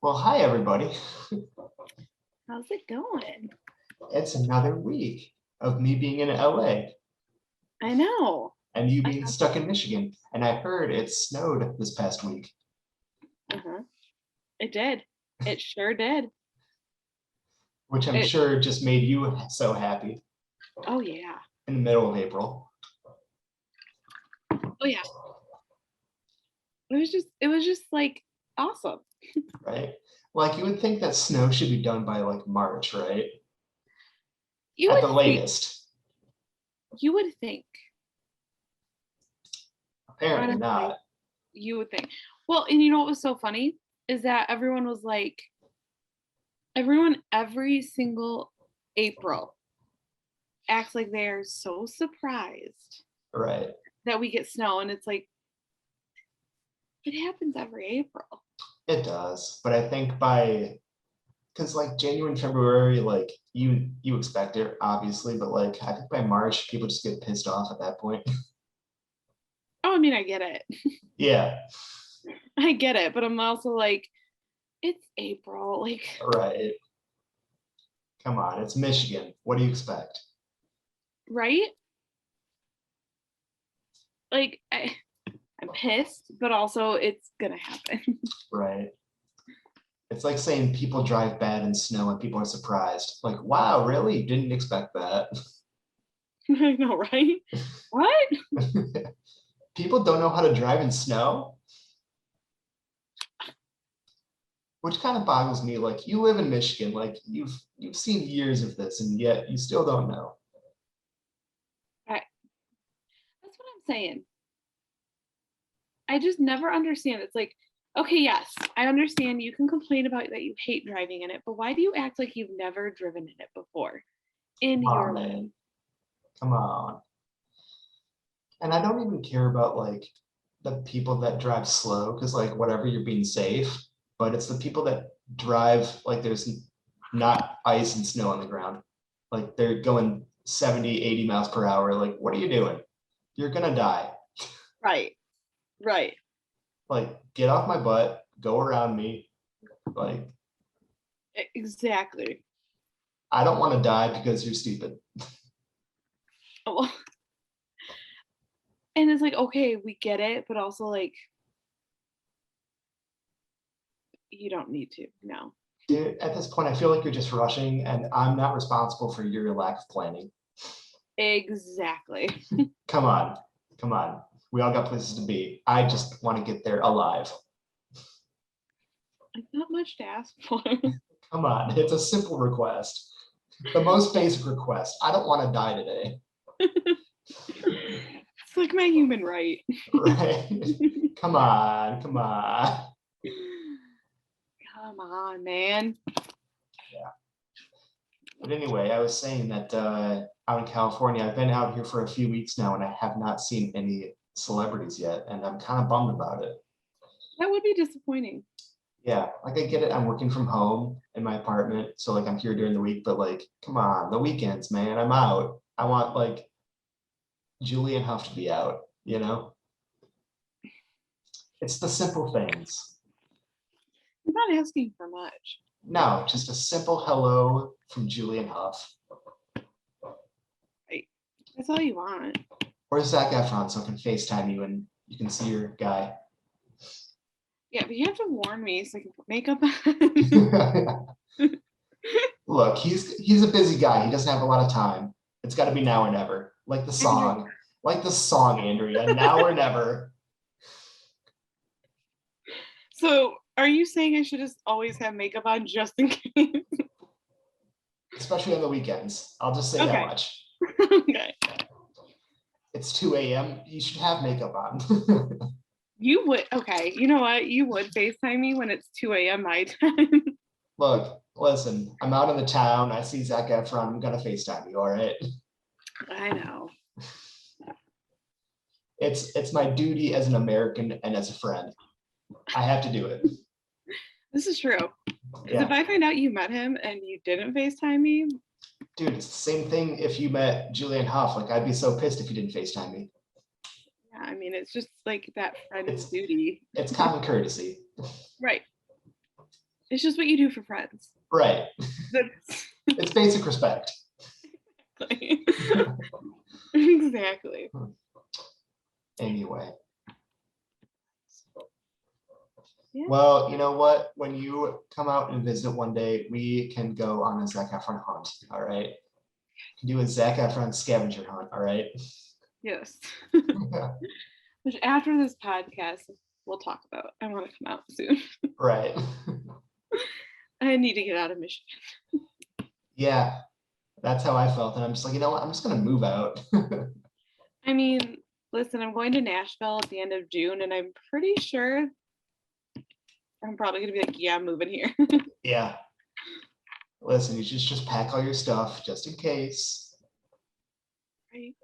Well, hi, everybody. How's it going? It's another week of me being in LA I know. and you being stuck in Michigan. And I heard it snowed this past week. Uh-huh. It did. It sure did. Which I'm sure just made you so happy Oh yeah. in the middle of April. Oh yeah. It was just like awesome. Right? Like you would think that snow should be done by like March, right? You At would the latest. You would think. Apparently Honestly, not. you would think. Well, and you know what was so funny is that everyone every single April acts like they're so surprised Right. that we get snow, and it's like it happens every April. It does. But I think because like January and February, like you expect it, obviously, but like I think by March, people just get pissed off at that point. Oh, I mean, I get it. Yeah. I get it, but I'm also like, it's April. Like, Right. Come on, it's Michigan. What do you expect? right? Like, I'm pissed, but also it's gonna happen. Right. It's like saying people drive bad in snow and people are surprised. Like, wow, really? Didn't expect that. I know, right? What? People don't know how to drive in snow? Which kind of boggles me. Like, you live in Michigan, like you've seen years of this, and yet you still don't know. That's what I'm saying. I just never understand. It's like, okay, yes, I understand you can complain about that you hate driving in it, but why do you act like you've never driven in it before in your life? Man. Come on. And I don't even care about like the people that drive slow because like whatever, you're being safe, but it's the people that drive like there's not ice and snow on the ground. Like they're going 70, 80 miles per hour. Like, what are you doing? You're gonna die. Right. Right. Like, get off my butt, go around me. Like, Exactly. I don't want to die because you're stupid. Oh, and it's like, okay, we get it, but also like, you don't need to. No. Dude, at this point, I feel like you're just rushing, and I'm not responsible for your lack of planning. Exactly. Come on, come on. We all got places to be. I just want to get there alive. Not much to ask for. Come on, it's a simple request. The most basic request. I don't want to die today. It's like my human right. Right? Come on, come on. Come on, man. Yeah. But anyway, I was saying that out in California, I've been out here for a few weeks now, and I have not seen any celebrities yet, and I'm kind of bummed about it. That would be disappointing. Yeah, like I get it. I'm working from home in my apartment, so like I'm here during the week, but like, come on, the weekends, man, I'm out. I want like Julian Huff to be out, you know? It's the simple things. I'm not asking for much. No, just a simple hello from Julian Huff. Right. That's all you want. Or Zac Efron, so I can FaceTime you and you can see your guy. Yeah, but you have to warn me so I can put makeup on. Look, he's a busy guy. He doesn't have a lot of time. It's got to be now or never. Like the song. Like the song, Andrea. Now or never. So, are you saying I should just always have makeup on just in case? Especially on the weekends. I'll just say that much. Okay. It's 2 a.m. You should have makeup on. You would, okay, you know what? You would FaceTime me when it's 2 a.m. my time. Look, listen, I'm out in the town. I see Zac Efron. I'm going to FaceTime you, all right? I know. It's my duty as an American and as a friend. I have to do it. This is true. Yeah. If I find out you met him and you didn't FaceTime me. Dude, it's the same thing if you met Julian Huff. Like, I'd be so pissed if you didn't FaceTime me. Yeah, I mean, it's just like that friend's duty. It's common courtesy. Right. It's just what you do for friends. Right. That's It's basic respect. exactly. Anyway. Yeah. Well, you know what? When you come out and visit one day, we can go on a Zac Efron hunt. All right. Do a Zac Efron scavenger hunt. All right. Yes. Which after this podcast, we'll talk about. I want to come out soon. Right. I need to get out of Michigan. Yeah, that's how I felt. And I'm just like, you know what? I'm just going to move out. I mean, listen, I'm going to Nashville at the end of June, and I'm pretty sure I'm probably going to be like, yeah, I'm moving here. Yeah. Listen, you should just pack all your stuff just in case. Right.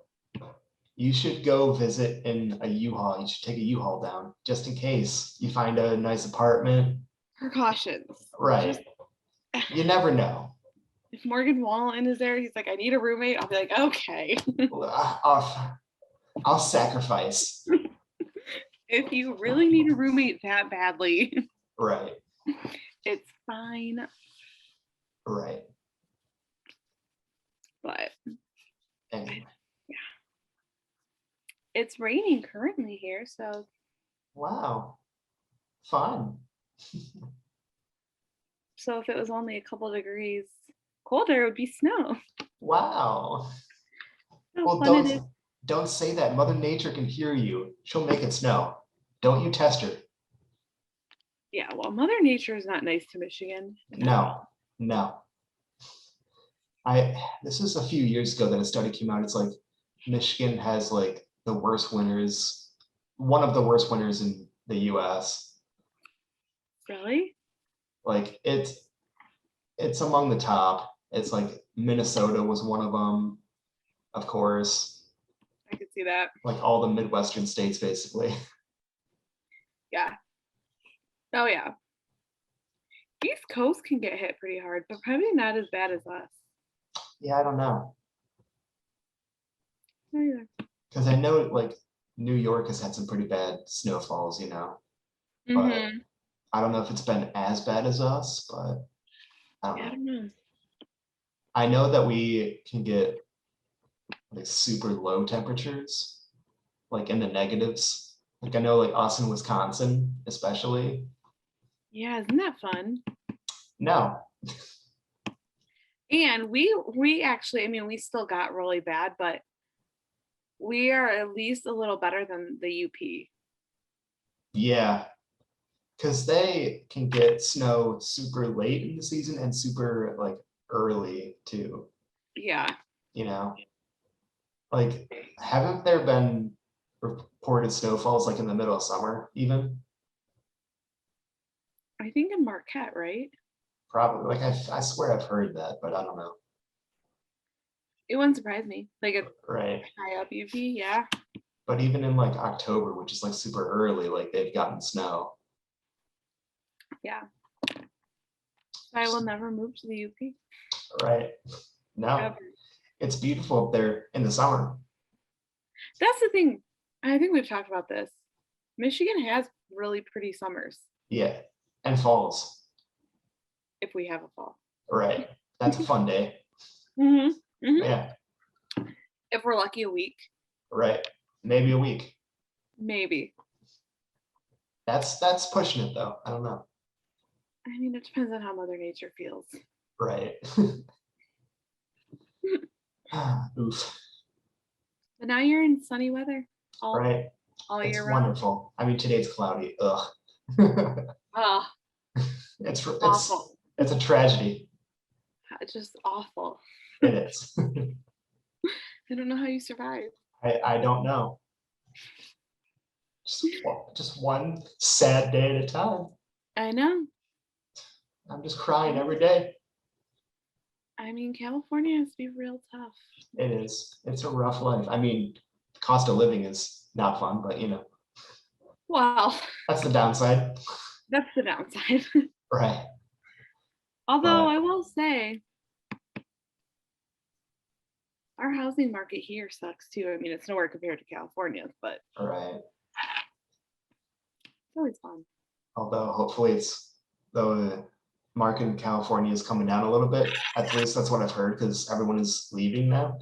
You should go visit in a U-Haul. You should take a U-Haul down just in case you find a nice apartment. Precautions. Right. You never know. If Morgan Wallen is there, he's like, I need a roommate. I'll be like, okay. I'll sacrifice. If you really need a roommate that badly, Right. it's fine. Right. But Anyway. yeah. It's raining currently here, so. Wow. Fun. So if it was only a couple degrees colder, it would be snow. Wow. How Well, fun it is. don't say that. Mother Nature can hear you. She'll make it snow. Don't you test her. Yeah, well, Mother Nature is not nice to Michigan. No. This is a few years ago that a study came out. It's like Michigan has like the worst winters, one of the worst winters in the US. Really? Like it's among the top. It's like Minnesota was one of them, of course. I could see that. Like all the Midwestern states, basically. Yeah. Oh, yeah. East Coast can get hit pretty hard, but probably not as bad as us. Yeah, I don't know. Not either. Because I know like New York has had some pretty bad snowfalls, you know. But Mm-hmm. I don't know if it's been as bad as us, but I don't Yeah, I know. don't know. I know that we can get like super low temperatures, like in the negatives. Like I know like us in Wisconsin, especially. Yeah, isn't that fun? No. And we actually, I mean, we still got really bad, but we are at least a little better than the UP. Yeah. Because they can get snow super late in the season and super like early too. Yeah. You know, like haven't there been reported snowfalls like in the middle of summer even? I think in Marquette, right? Probably. Like I swear I've heard that, but I don't know. It wouldn't surprise me. Like a Right. high up UP, yeah. But even in like October, which is like super early, like they've gotten snow. Yeah. I will never move to the UP. Right. No. Ever. It's beautiful up there in the summer. That's the thing. I think we've talked about this. Michigan has really pretty summers Yeah. And falls. if we have a fall. Right. That's a fun day. Mm-hmm. Mm-hmm. Yeah. If we're lucky, a week. Right. Maybe a week. Maybe. That's pushing it though. I don't know. I mean, it depends on how Mother Nature feels. Right. Oof. But now you're in sunny weather all Right. year It's round. wonderful. I mean, today's cloudy. Ugh. Oh, It's awful. It's a tragedy. It's just awful. It is. I don't know how you survive. I don't know. Just one sad day at a time. I know. I'm just crying every day. I mean, California has to be real tough. It is. It's a rough life. I mean, cost of living is not fun, but you know. Well, That's the downside. that's the downside. Right. Although But I will say, our housing market here sucks too. I mean, it's nowhere compared to California's, but right. it's always fun. Although hopefully it's the market in California is coming down a little bit. At least that's what I've heard, because everyone is leaving now.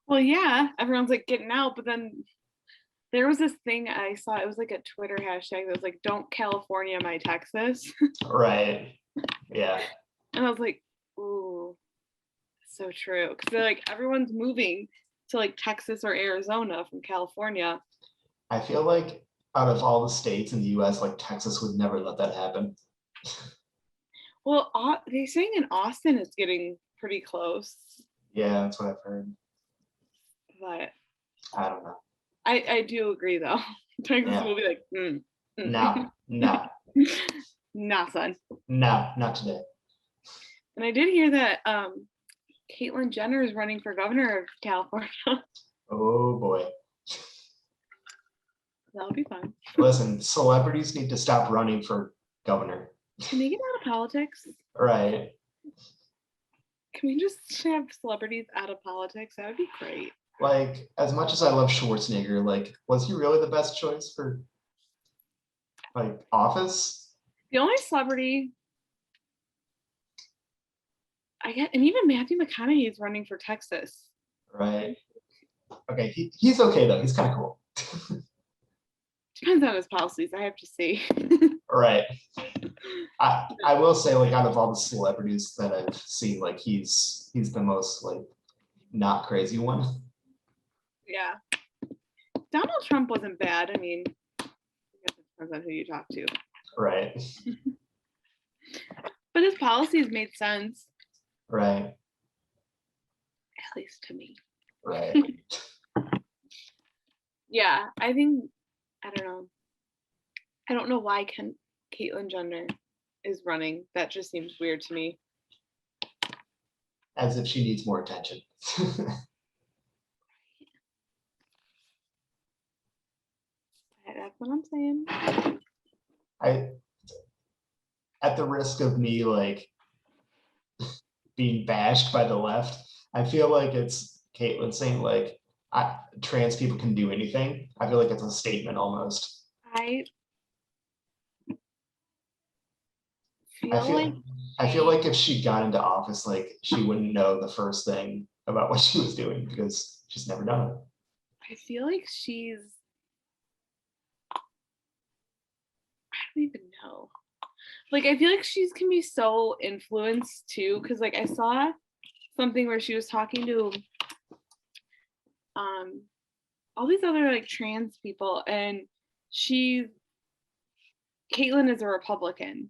Well, yeah, everyone's like getting out, but then there was this thing I saw. It was like a Twitter hashtag that was like, "Don't California my Texas," Right. Yeah. and I was like, "Ooh, so true." Because they're like everyone's moving to like Texas or Arizona from California. I feel like out of all the states in the US, like Texas would never let that happen. Well, they're saying in Austin it's getting pretty close, Yeah, that's what I've heard. but I don't know. I do agree though. Texas Yeah. will be like, No, no, nah, son. no, not today. And I did hear that Caitlyn Jenner is running for governor of California. Oh boy. That'll be fun. Listen, celebrities need to stop running for governor. Can they get out of politics? Right. Can we just have celebrities out of politics? That would be great. Like, as much as I love Schwarzenegger, like, was he really the best choice for like office? The only celebrity I get, and even Matthew McConaughey is running for Texas. Right. Okay, he's okay though. He's kind of cool. Depends on his policies, I have to see. Right. I will say, like, out of all the celebrities that I've seen, like he's the most like not crazy one. Yeah. Donald Trump wasn't bad. I mean, I guess it depends on who you talk to. Right. But his policies made sense, Right. at least to me. Right. Yeah, I think, I don't know. I don't know why Caitlyn Jenner is running. That just seems weird to me. As if she needs more attention. That's what I'm saying. At the risk of me like being bashed by the left, I feel like it's Caitlyn saying like trans people can do anything. I feel like it's a statement almost. I feel like if she got into office, like she wouldn't know the first thing about what she was doing because she's never done it. I feel like she's, I don't even know. Like, I feel like she's can be so influenced too, because like I saw something where she was talking to all these other like trans people, and Caitlyn is a Republican.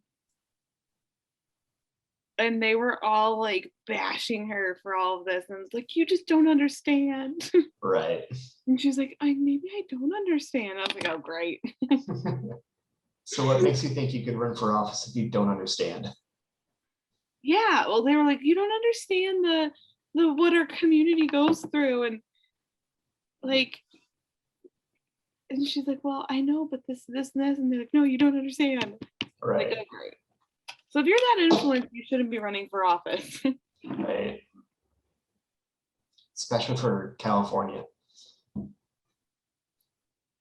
And they were all like bashing her for all of this. And it's like, you just don't understand. Right. And she's like, maybe I don't understand. I was like, oh, great. So what makes you think you could run for office if you don't understand? Yeah, well, they were like, you don't understand the what our community goes through. And like, and she's like, well, I know, but this, and this. And they're like, no, you don't understand. Right. Like, oh, great. So if you're that influenced, you shouldn't be running for office. Right. Especially for California.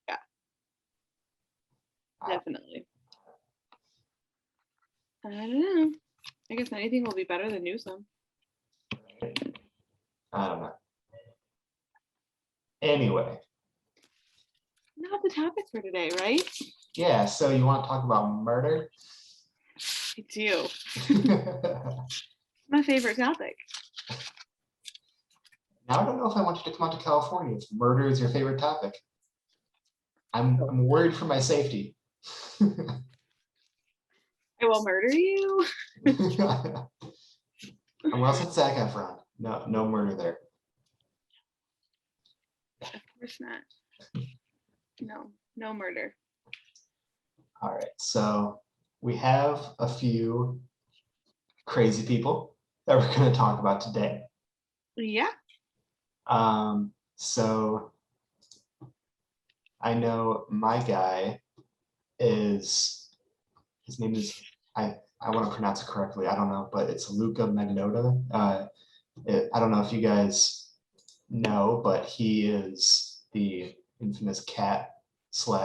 Yeah. Definitely. I don't know. I guess anything will be better than Newsom. I don't know. Anyway. Not the topic for today, right? Yeah, so you want to talk about murder? I do. My favorite topic. Now I don't know if I want you to come out to California if murder is your favorite topic. I'm worried for my safety. I will murder you. Unless it's Zac Efron. No murder there. Of course not. No murder. All right, so we have a few crazy people that we're going to talk about today. Yeah. So I know my guy his name is, I want to pronounce it correctly. I don't know, but it's Luca Magnoda. I don't know if you guys know, but he is the infamous cat/person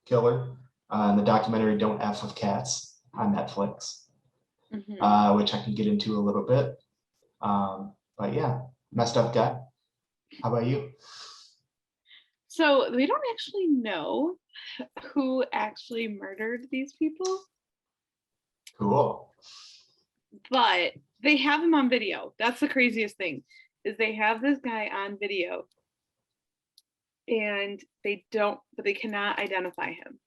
killer in the documentary Don't F with Cats. on Netflix, Mhm. which I can get into a little bit. But yeah, messed up guy. How about you? So they don't actually know who actually murdered these people, Cool. but they have him on video. That's the craziest thing, is they have this guy on video and but they cannot identify him.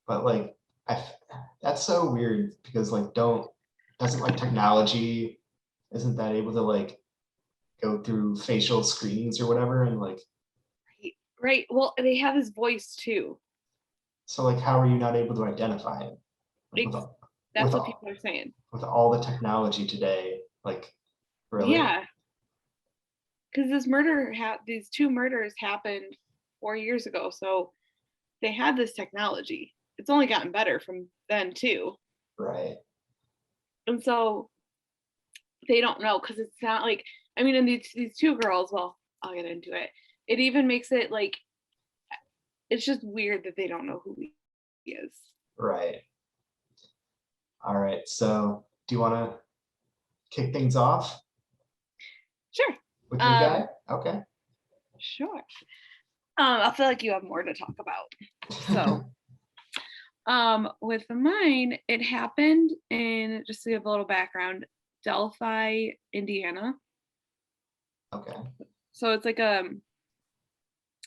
But like, I, that's so weird because like, doesn't like technology, isn't that able to like go through facial screenings or whatever? And like, Right. Right. Well, they have his voice too. so like, how are you not able to identify him? Like Ex- with That's what people are saying. with all the technology today, like really? Yeah, because these two murders happened 4 years ago. So they had this technology. It's only gotten better from then too. Right. And so they don't know because it's not like, I mean, and these two girls, well, I'll get into it. It even makes it like it's just weird that they don't know who he is. Right. All right. So do you want to kick things off Sure. with your Um, guy? Okay. sure. I feel like you have more to talk about. So, with mine, it happened in, just to give a little background, Delphi, Indiana. Okay. So it's like I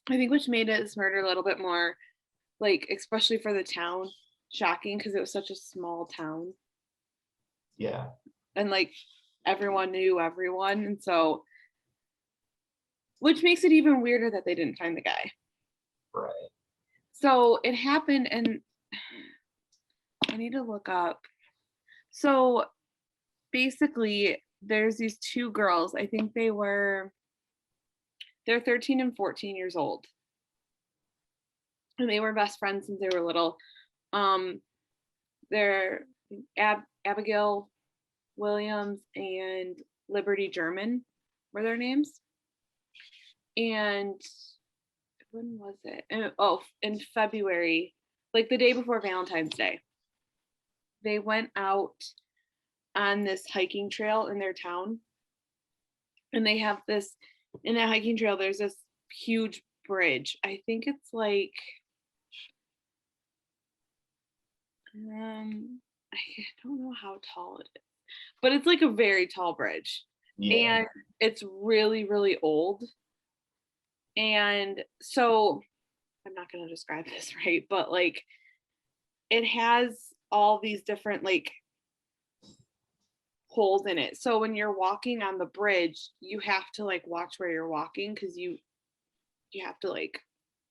think which made this murder a little bit more like, especially for the town, shocking because it was such a small town Yeah. and like everyone knew everyone, and so which makes it even weirder that they didn't find the guy. Right. So it happened, and I need to look up. So basically, there's these two girls. I think they're 13 and 14 years old. And they were best friends since they were little. Um, they're Abigail Williams and Liberty German were their names. And when was it? In February, like the day before Valentine's Day, they went out on this hiking trail in their town. And they have this, in that hiking trail, there's this huge bridge. I think it's like, I don't know how tall it is, but it's like a very tall bridge. Yeah. And it's really, really old. And so I'm not going to describe this right, but like it has all these different like holes in it. So when you're walking on the bridge, you have to like watch where you're walking because you have to like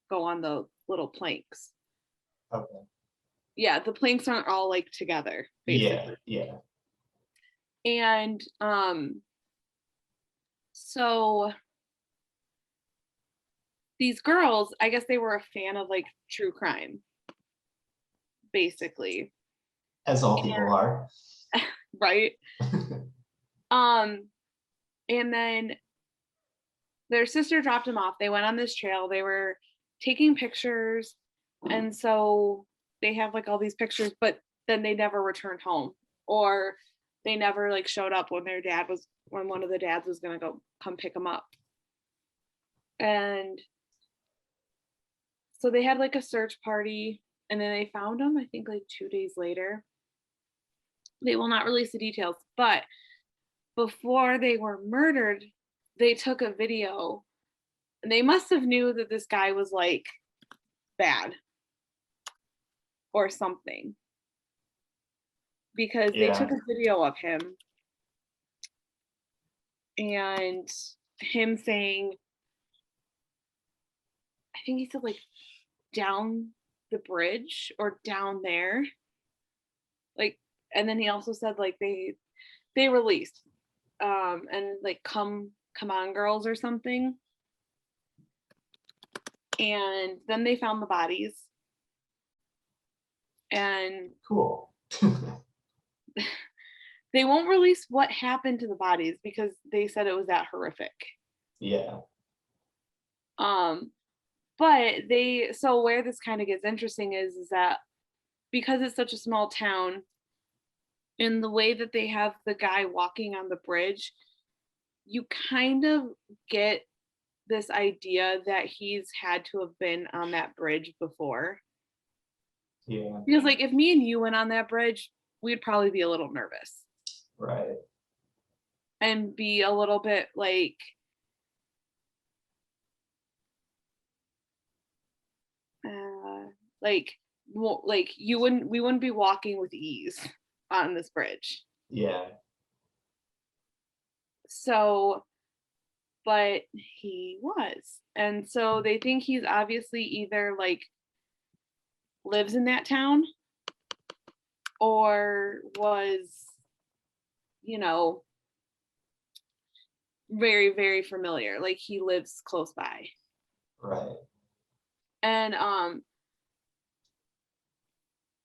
go on the little planks. Okay. Yeah, the planks aren't all like together, Yeah. basically. Yeah. And so these girls, I guess they were a fan of like true crime, basically. As all people are. Right? Um, and then their sister dropped them off. They went on this trail. They were taking pictures. And so they have like all these pictures, but then they never returned home, or they never like showed up when one of the dads was going to go come pick them up. And so they had like a search party, and then they found them, I think like 2 days later. They will not release the details, but before they were murdered, they took a video, and they must have knew that this guy was like bad or something, because they Yeah. took a video of him and him saying, I think he said like down the bridge or down there, like, and then he also said like they released and like come on girls or something. And then they found the bodies, and Cool. they won't release what happened to the bodies because they said it was that horrific. Yeah. um but so where this kind of gets interesting is that because it's such a small town, in the way that they have the guy walking on the bridge, you kind of get this idea that he's had to have been on that bridge before. Yeah. Because like if me and you went on that bridge, we'd probably be a little nervous. Right. And be a little bit like like we wouldn't be walking with ease on this bridge. Yeah. So, but he was. And so they think he's obviously either like lives in that town or was, you know, very, very familiar. Like he lives close by. Right. And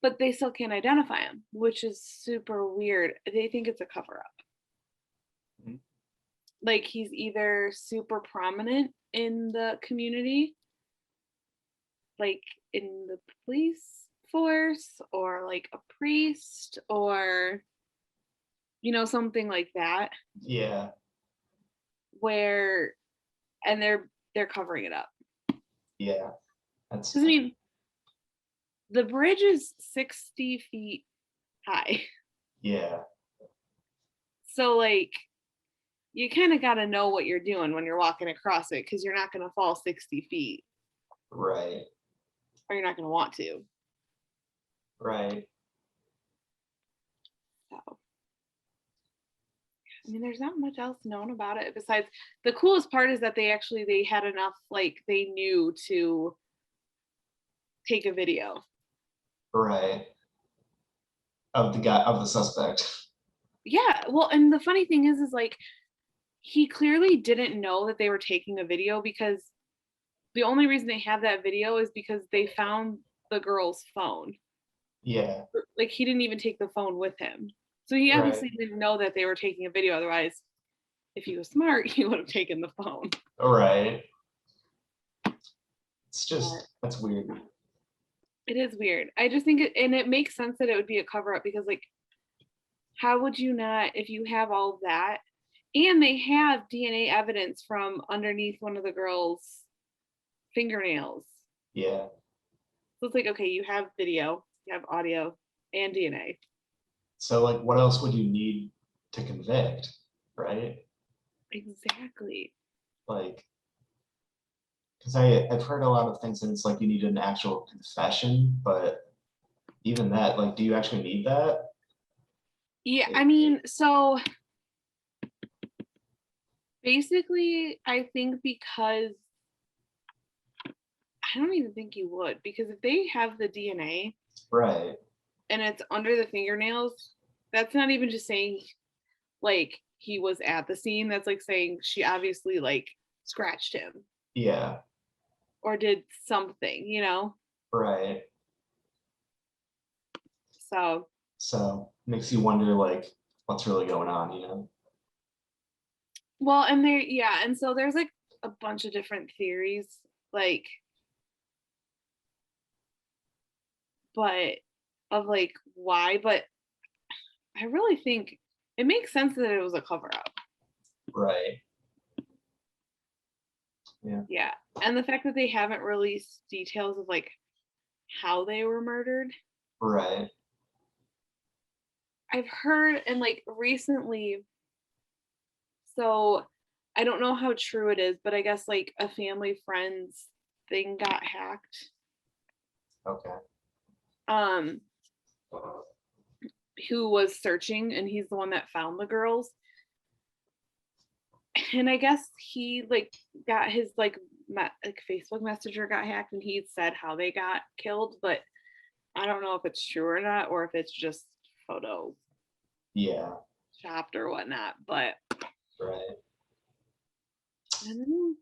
but they still can't identify him, which is super weird. They think it's a cover up. Mm-hmm. Like he's either super prominent in the community, like in the police force, or like a priest, or something like that. Yeah. Where and they're covering it up. Yeah. That's. Because I mean, the bridge is 60 feet high. Yeah. So like you kind of got to know what you're doing when you're walking across it, because you're not going to fall 60 feet. Right. Or you're not going to want to. Right. So, I mean, there's not much else known about it besides the coolest part is that they had enough, like they knew to take a video. Right. Of the suspect. Yeah, well, and the funny thing is like he clearly didn't know that they were taking a video, because the only reason they have that video is because they found the girl's phone. Yeah. Like he didn't even take the phone with him. So he obviously didn't know that they were taking a video. Otherwise, if he was smart, he would have taken the phone. Right. It's just, that's weird. It is weird. I just think it makes sense that it would be a cover up, because like, how would you not, if you have all of that, and they have DNA evidence from underneath one of the girl's fingernails. Yeah. So it's like, okay, you have video, you have audio, and DNA. So like, what else would you need to convict, right? Exactly. Like, because I've heard a lot of things, and it's like you need an actual confession, but even that, like, do you actually need that? Yeah, I mean, so basically, I think because I don't even think you would, because if they have the DNA, right, and it's under the fingernails, that's not even just saying like he was at the scene. That's like saying she obviously like scratched him. Yeah. Or did something, Right. So makes you wonder like what's really going on, Well, and and so there's like a bunch of different theories, like, but of like why, but I really think it makes sense that it was a cover up. Right. Yeah. And the fact that they haven't released details of like how they were murdered. Right. I've heard, and like recently, so I don't know how true it is, but I guess like a family friend's thing got hacked. Okay. Who was searching, and he's the one that found the girls. And I guess he like got his like Facebook Messenger got hacked, and he said how they got killed, but I don't know if it's true or not, or if it's just photo shopped or whatnot. But right. I don't know.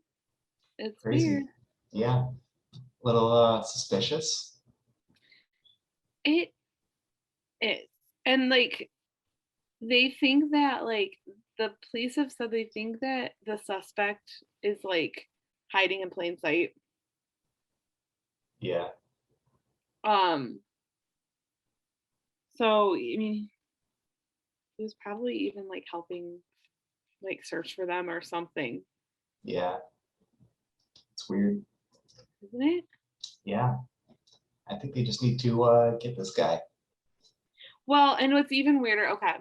It's Crazy. weird. Yeah. Little suspicious. It is. And like they think that like the police have said they think that the suspect is like hiding in plain sight. Yeah. So I mean, He was probably even like helping like search for them or something, Yeah. It's weird. isn't it? Yeah. I think they just need to get this guy. Well, and what's even weirder, okay.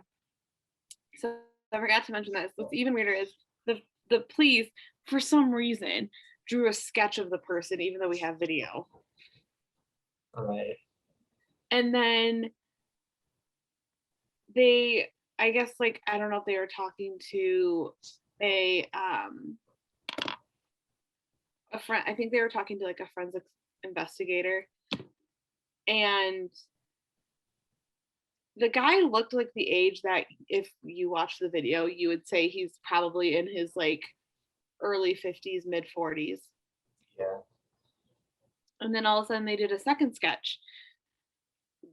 So I forgot to mention this. What's even weirder is the police, for some reason, drew a sketch of the person, even though we have video. Right. And then they, I guess, like, I don't know if they were talking to a friend. I think they were talking to like a forensics investigator, and the guy looked like the age that if you watch the video, you would say he's probably in his like early 50s, mid 40s. Yeah. And then all of a sudden they did a second sketch,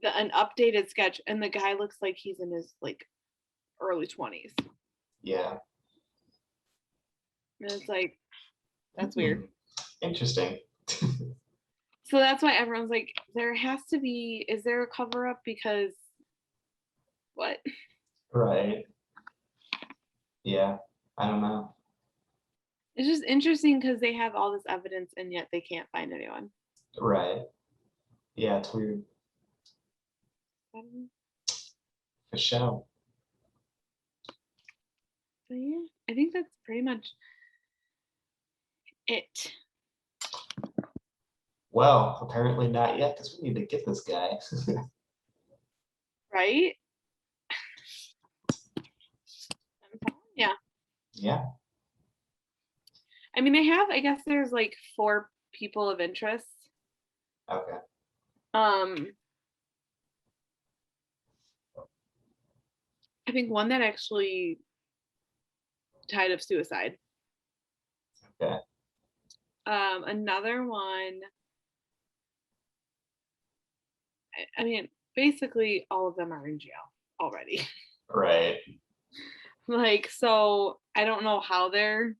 an updated sketch, and the guy looks like he's in his like early 20s. Yeah. And it's like, that's weird. Interesting. So that's why everyone's like, there has to be, is there a cover up? Because what? Right. Yeah. I don't know. It's just interesting because they have all this evidence and yet they can't find anyone. Right. Yeah, it's weird. For sure. But yeah, I think that's pretty much it. Well, apparently not yet, because we need to get this guy. Right? I'm telling ya. Yeah. I mean, they have, I guess there's like 4 people of interest. Okay. I think one that actually died of suicide. Okay. Another one, I mean, basically all of them are in jail already. Right. Like, so I don't know how they're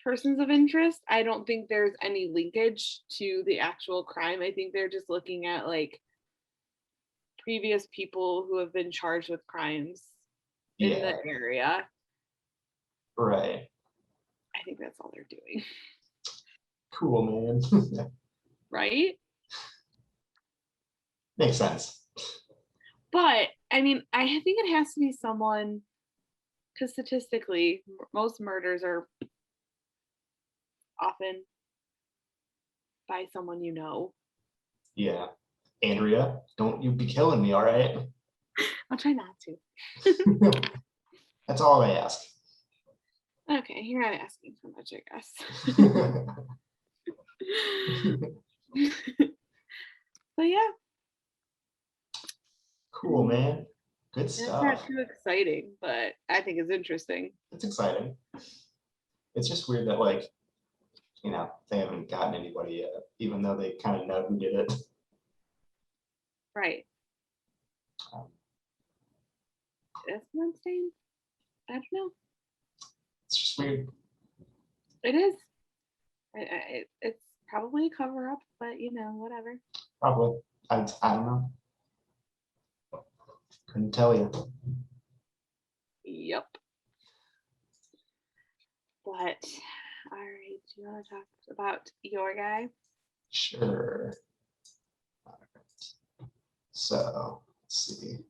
persons of interest. I don't think there's any linkage to the actual crime. I think they're just looking at like previous people who have been charged with crimes in the area. Right. I think that's all they're doing. Cool, man. Right? Makes sense. But I mean, I think it has to be someone, because statistically, most murders are often by someone you know. Yeah. Andrea, don't you be killing me, all right? I'll try not to. That's all I ask. Okay, you're not asking for much, I guess. But yeah. Cool, man. Good It's stuff. not too exciting, but I think it's interesting. It's exciting. It's just weird that, like, you know, they haven't gotten anybody yet, even though they kind of know who did it. Right. That's what I'm saying. I don't know. It's just weird. It is. It's probably a cover up, but you know, whatever. Probably. I don't know. Couldn't tell you. Yep. But all right, do you want to talk about your guy? Sure. All right. So let's see.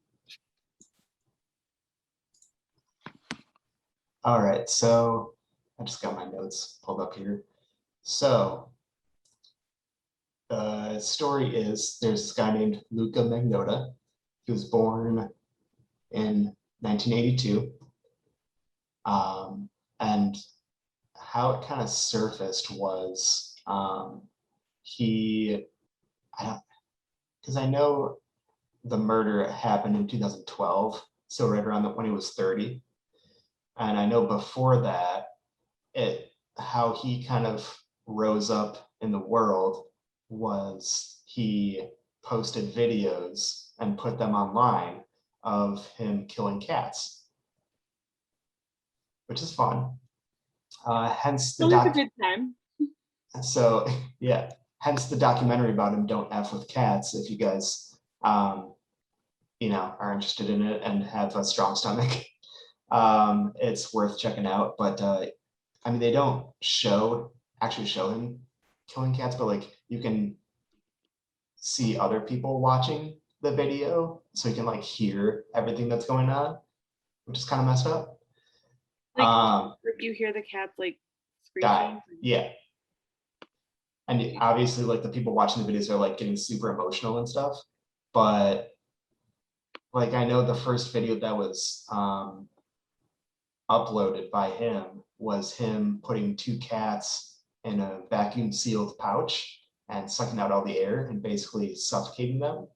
All right, so I just got my notes pulled up here. So the story is there's this guy named Luca Magnoda. He was born in 1982. And how it kind of surfaced was because I know the murder happened in 2012, so right around when he was 30. And I know before that, how he kind of rose up in the world was he posted videos and put them online of him killing cats, which is fun. Hence the Always a good time. So yeah, hence the documentary about him, Don't F with Cats. If you guys are interested in it and have a strong stomach, it's worth checking out. But I mean, they don't actually show him killing cats, but like you can see other people watching the video, so you can like hear everything that's going on, which is kind of messed up. Like, Um, like you hear the cats like die, screeching. yeah. And obviously, like the people watching the videos are like getting super emotional and stuff. But like I know the first video that was uploaded by him was him putting two cats in a vacuum sealed pouch and sucking out all the air and basically suffocating them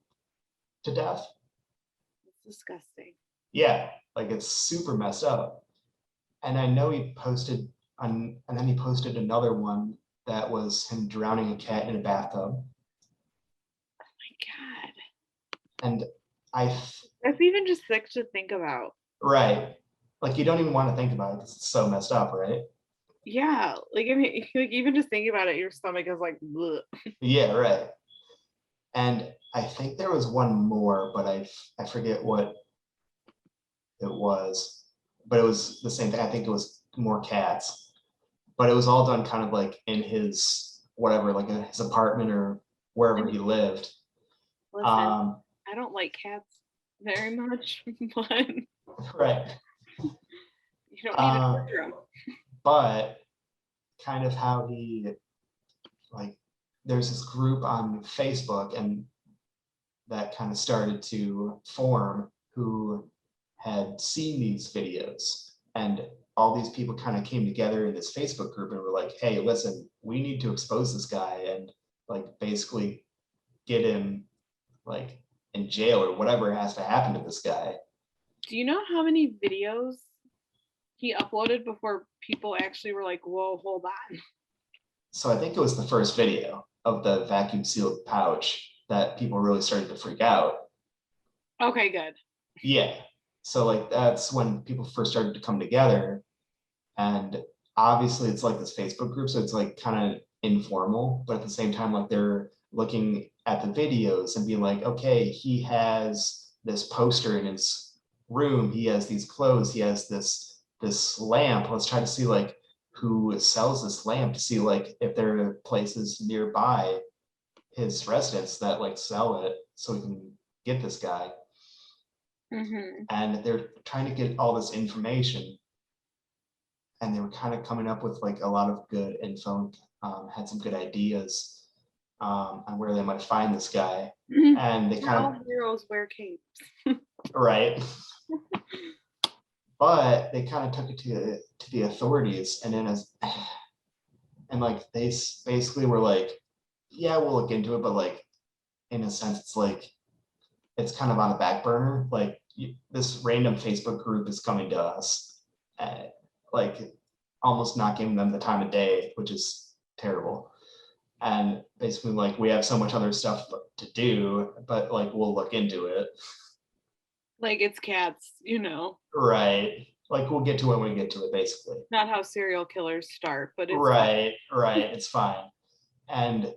to death. It's disgusting. Yeah, like it's super messed up. And I know he posted and then he posted another one that was him drowning a cat in a bathtub. Oh my God. And I, That's even just sick to think about. right, like you don't even want to think about it because it's so messed up, right? Yeah, like I mean, like even just thinking about it, your stomach is like, bleh. Yeah, right. And I think there was one more, but I forget what it was. But it was the same thing. I think it was more cats. But it was all done kind of like in his whatever, like in his apartment or wherever he lived. Listen, Um, I don't like cats very much, but right. you don't need to torture them. But kind of how he like there's this group on Facebook and that kind of started to form who had seen these videos, and all these people kind of came together in this Facebook group and were like, hey, listen, we need to expose this guy and like basically get him like in jail or whatever has to happen to this guy. Do you know how many videos he uploaded before people actually were like, whoa, hold on? So I think it was the first video of the vacuum sealed pouch that people really started to freak out. Okay, good. Yeah. So like that's when people first started to come together. And obviously it's like this Facebook group, so it's like kind of informal, but at the same time, like they're looking at the videos and being like, okay, he has this poster in his room, he has these clothes, he has this lamp. Let's try to see like who sells this lamp to see like if there are places nearby his residence that like sell it so we can get this guy. Mm-hmm. And they're trying to get all this information, and they were kind of coming up with like a lot of good info, had some good ideas on where they might find this guy. And they kind All of, heroes wear capes. right, but they kind of took it to the authorities, and then as and like they basically were like, yeah, we'll look into it, but like in a sense it's like it's kind of on the back burner. Like this random Facebook group is coming to us, like almost not giving them the time of day, which is terrible. And basically, like we have so much other stuff to do, but like we'll look into it. Like it's cats, you know. Right. Like we'll get to it when we get to it, basically. Not how serial killers start, but it's right, right. It's fine. And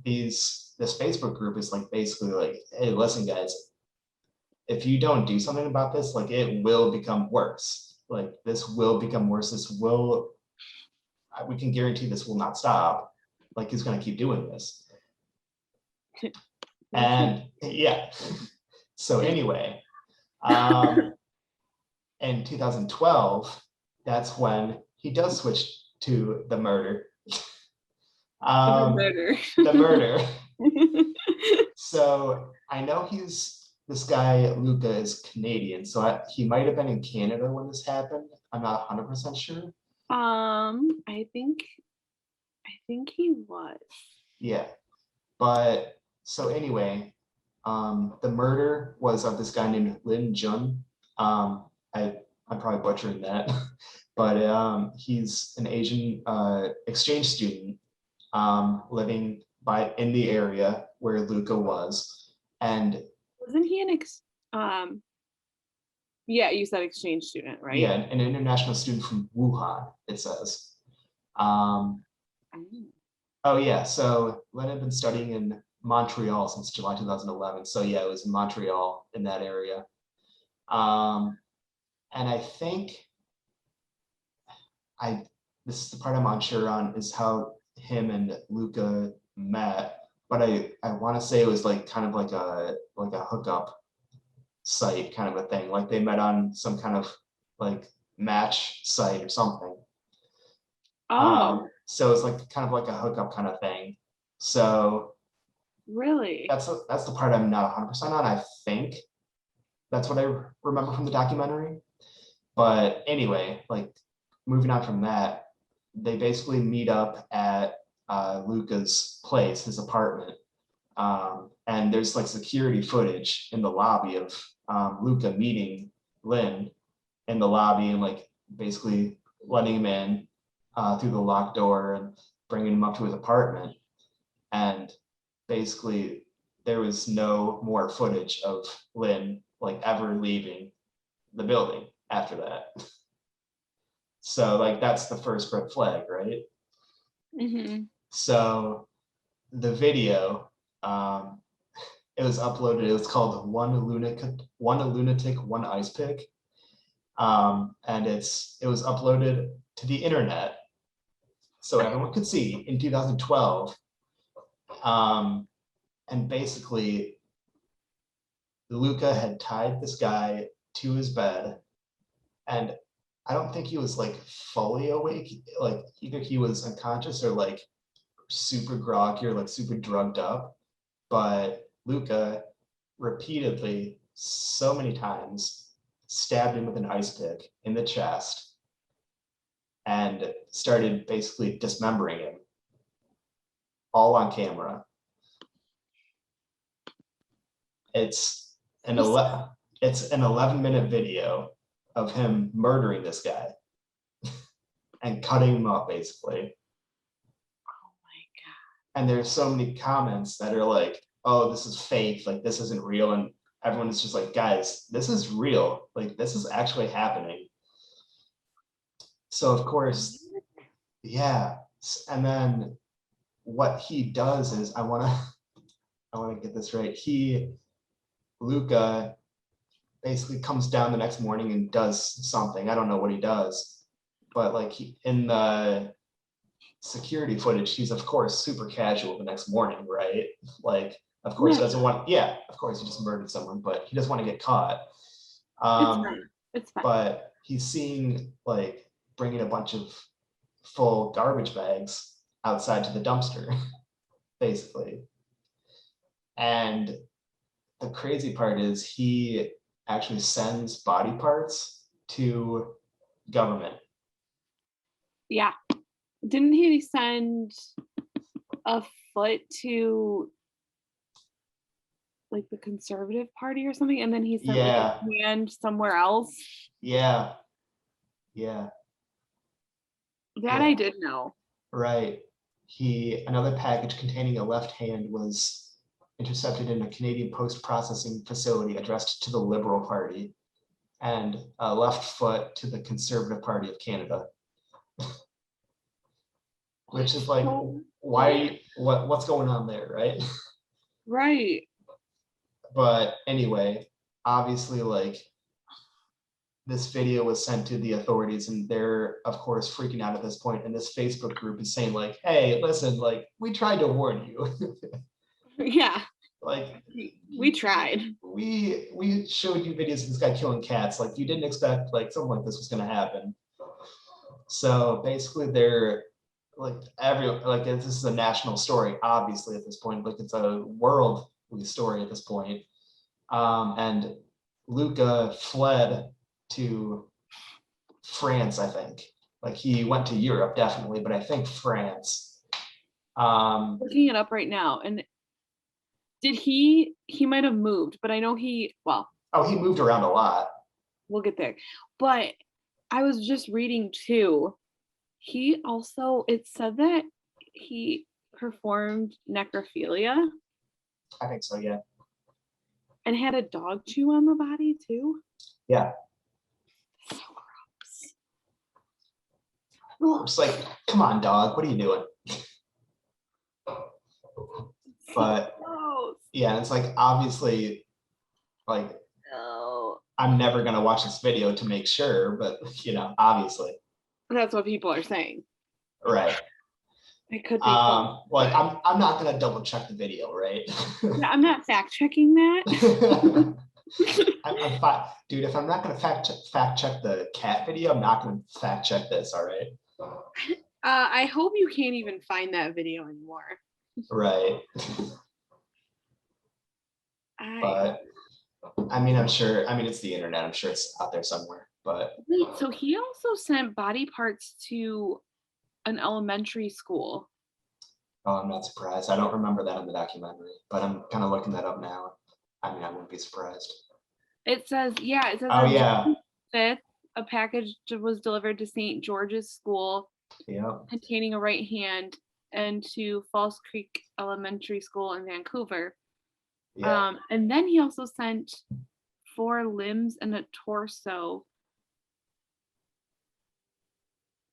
this Facebook group is like basically like, hey, listen, guys, if you don't do something about this, like it will become worse. Like this will become worse. We can guarantee this will not stop. Like he's going to keep doing this. And yeah. So anyway, in 2012, that's when he does switch to the murder. the murder. The murder. So I know this guy Luca is Canadian, so he might have been in Canada when this happened. I'm not 100% sure. I think he was. Yeah, but so anyway, the murder was of this guy named Lin Jun. I'm probably butchering that, but he's an Asian exchange student living in the area where Luca was, and Wasn't he yeah, you said exchange student, right? yeah, an international student from Wuhan, it says. Um, Mm. oh yeah, so Lin had been studying in Montreal since July 2011. So yeah, it was in Montreal in that area. And I think this is the part I'm unsure on is how him and Luca met, but I want to say it was like kind of like a hookup site kind of a thing. Like they met on some kind of like match site or something. Oh, So it's like kind of like a hookup kind of thing. So really? that's the part I'm not 100% on. I think that's what I remember from the documentary. But anyway, like moving on from that, they basically meet up at Luca's place, his apartment. And there's like security footage in the lobby of Luca meeting Lynn in the lobby and like basically letting him in through the locked door and bringing him up to his apartment. And basically there was no more footage of Lynn like ever leaving the building after that. So like that's the first red flag, right? Mm-hmm. So the video, it was uploaded. It was called One Lunatic, One Ice Pick, and it was uploaded to the internet so everyone could see in 2012. And basically, Luca had tied this guy to his bed, and I don't think he was like fully awake. Like either he was unconscious or like super groggy or like super drugged up. But Luca repeatedly, so many times, stabbed him with an ice pick in the chest and started basically dismembering him, all on camera. It's an 11-minute video of him murdering this guy and cutting him up basically. Oh my God. And there's so many comments that are like, oh, this is fake, like this isn't real. And everyone is just like, guys, this is real. Like this is actually happening. So of course, yeah. And then what he does is I want to get this right. Luca basically comes down the next morning and does something. I don't know what he does, but like in the security footage, he's of course super casual the next morning, right? Like, of course, doesn't want. Yeah, of course, he just murdered someone, but he doesn't want to get caught. It's fine. It's fine. But he's seen like bringing a bunch of full garbage bags outside to the dumpster, basically. And the crazy part is he actually sends body parts to government. Yeah. Didn't he send a foot to like the Conservative Party or something? And then he sent like a hand somewhere else? Yeah. That I did know. Right. Another package containing a left hand was intercepted in a Canadian post-processing facility addressed to the Liberal Party, and a left foot to the Conservative Party of Canada. Which is like, what's going on there, right? Right. But anyway, obviously, like, this video was sent to the authorities and they're of course freaking out at this point. And this Facebook group is saying like, hey, listen, like we tried to warn you. Yeah. Like we tried. We showed you videos of this guy killing cats. Like you didn't expect like something like this was gonna happen. So basically they're like this is a national story, obviously at this point. Like it's a world story at this point. And Luca fled to France, I think. Like he went to Europe, definitely, but I think France. Looking it up right now, and did he might have moved, but I know he moved around a lot. We'll get there. But I was just reading too. He also, it said that he performed necrophilia. I think so, yeah. And had a dog chew on the body too. Yeah. So gross. It's like, come on, dog, what are you doing? But Gross. yeah, it's like obviously like No. I'm never gonna watch this video to make sure, but obviously. That's what people are saying. Right. It could be false. Like I'm not gonna double check the video, right? Yeah, I'm not fact checking that. I'm fine. Dude, if I'm not gonna fact check the cat video, I'm not gonna fact check this, all right? I hope you can't even find that video anymore. Right. But I mean, I'm sure, it's the internet. I'm sure it's out there somewhere, but. Wait, so he also sent body parts to an elementary school. Oh, I'm not surprised. I don't remember that in the documentary, but I'm kind of looking that up now. I mean, I wouldn't be surprised. It says Oh, on yeah. June 5th, a package was delivered to St. George's School containing a right hand and to False Creek Elementary School in Vancouver. Yeah. And then he also sent 4 limbs and a torso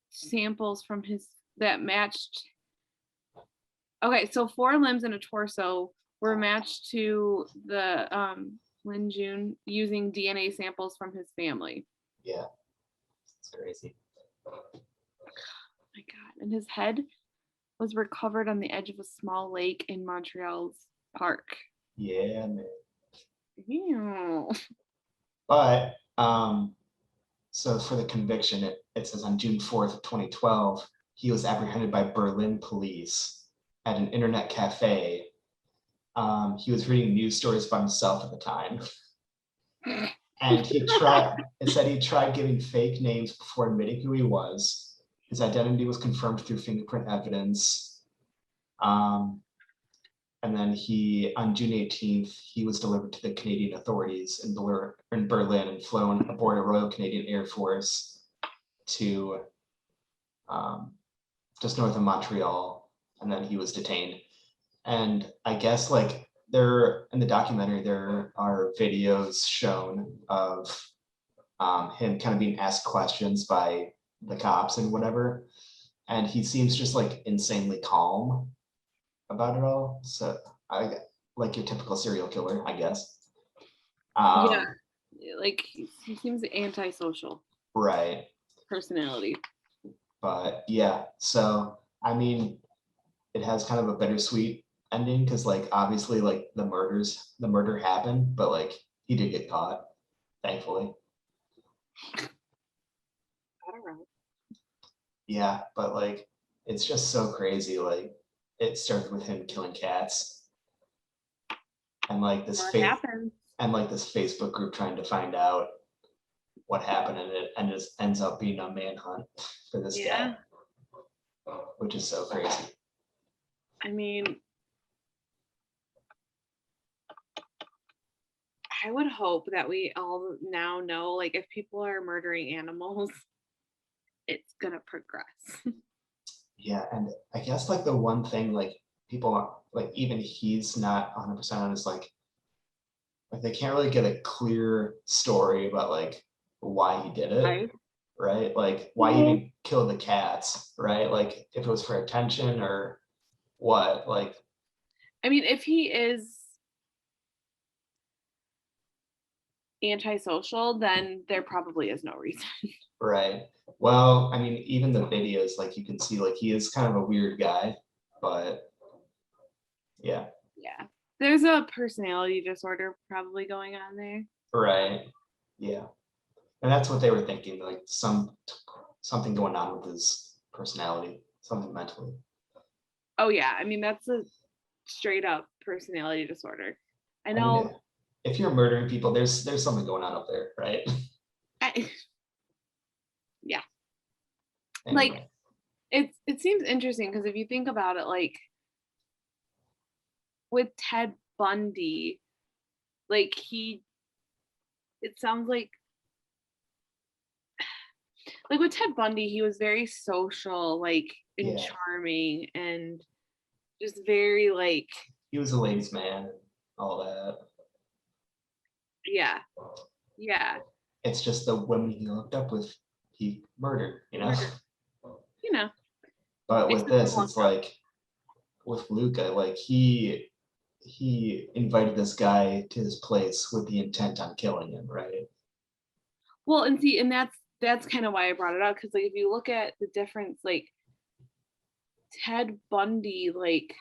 samples from his that matched. Okay, so 4 limbs and a torso were matched to the Lin Jun using DNA samples from his family. Yeah, it's crazy. Oh my God, and his head was recovered on the edge of a small lake in Montreal's park. Yeah, man. Ew. But so for the conviction, it says on June 4th of 2012, he was apprehended by Berlin police at an internet cafe. He was reading news stories by himself at the time. And it said he tried giving fake names before admitting who he was. His identity was confirmed through fingerprint evidence. And then on June 18th, he was delivered to the Canadian authorities in Berlin and flown aboard a Royal Canadian Air Force to just north of Montreal. And then he was detained. And I guess like in the documentary, there are videos shown of him kind of being asked questions by the cops and whatever. And he seems just like insanely calm about it all. So I like your typical serial killer, I guess. Yeah, like he seems antisocial. Right. Personality. But yeah, so I mean, it has kind of a bittersweet ending because like obviously like the murder happened, but like he did get caught, thankfully. I don't know. Yeah, but like it's just so crazy. Like it started with him killing cats, and like this Facebook group trying to find out what happened, and it just ends up being a manhunt for this guy, which is so crazy. I mean, I would hope that we all now know, like, if people are murdering animals, it's gonna progress. Yeah, and I guess like the one thing like people are, like even he's not 100% on is like they can't really get a clear story about like why he did it, right? Like why he even killed the cats, right? Like if it was for attention or what, like. I mean, if he is antisocial, then there probably is no reason. Right. Well, I mean, even the videos, like you can see, like he is kind of a weird guy, but yeah. Yeah. There's a personality disorder probably going on there. Right. Yeah. And that's what they were thinking, like something going on with his personality, something mentally. Oh yeah, I mean that's a straight up personality disorder. I know. I mean, if you're murdering people, there's something going on up there, right? Yeah. Anyway. Like it seems interesting because if you think about it, like with Ted Bundy, like it sounds like with Ted Bundy, he was very social, like and charming and just very like he was a ladies' man, all that. Yeah. Yeah. It's just the women he hooked up with, he murdered, you know? You know. But with this, it's like with Luca, like he he invited this guy to his place with the intent on killing him, right? Well, and see, and that's kind of why I brought it up, because like if you look at the difference, like Ted Bundy, like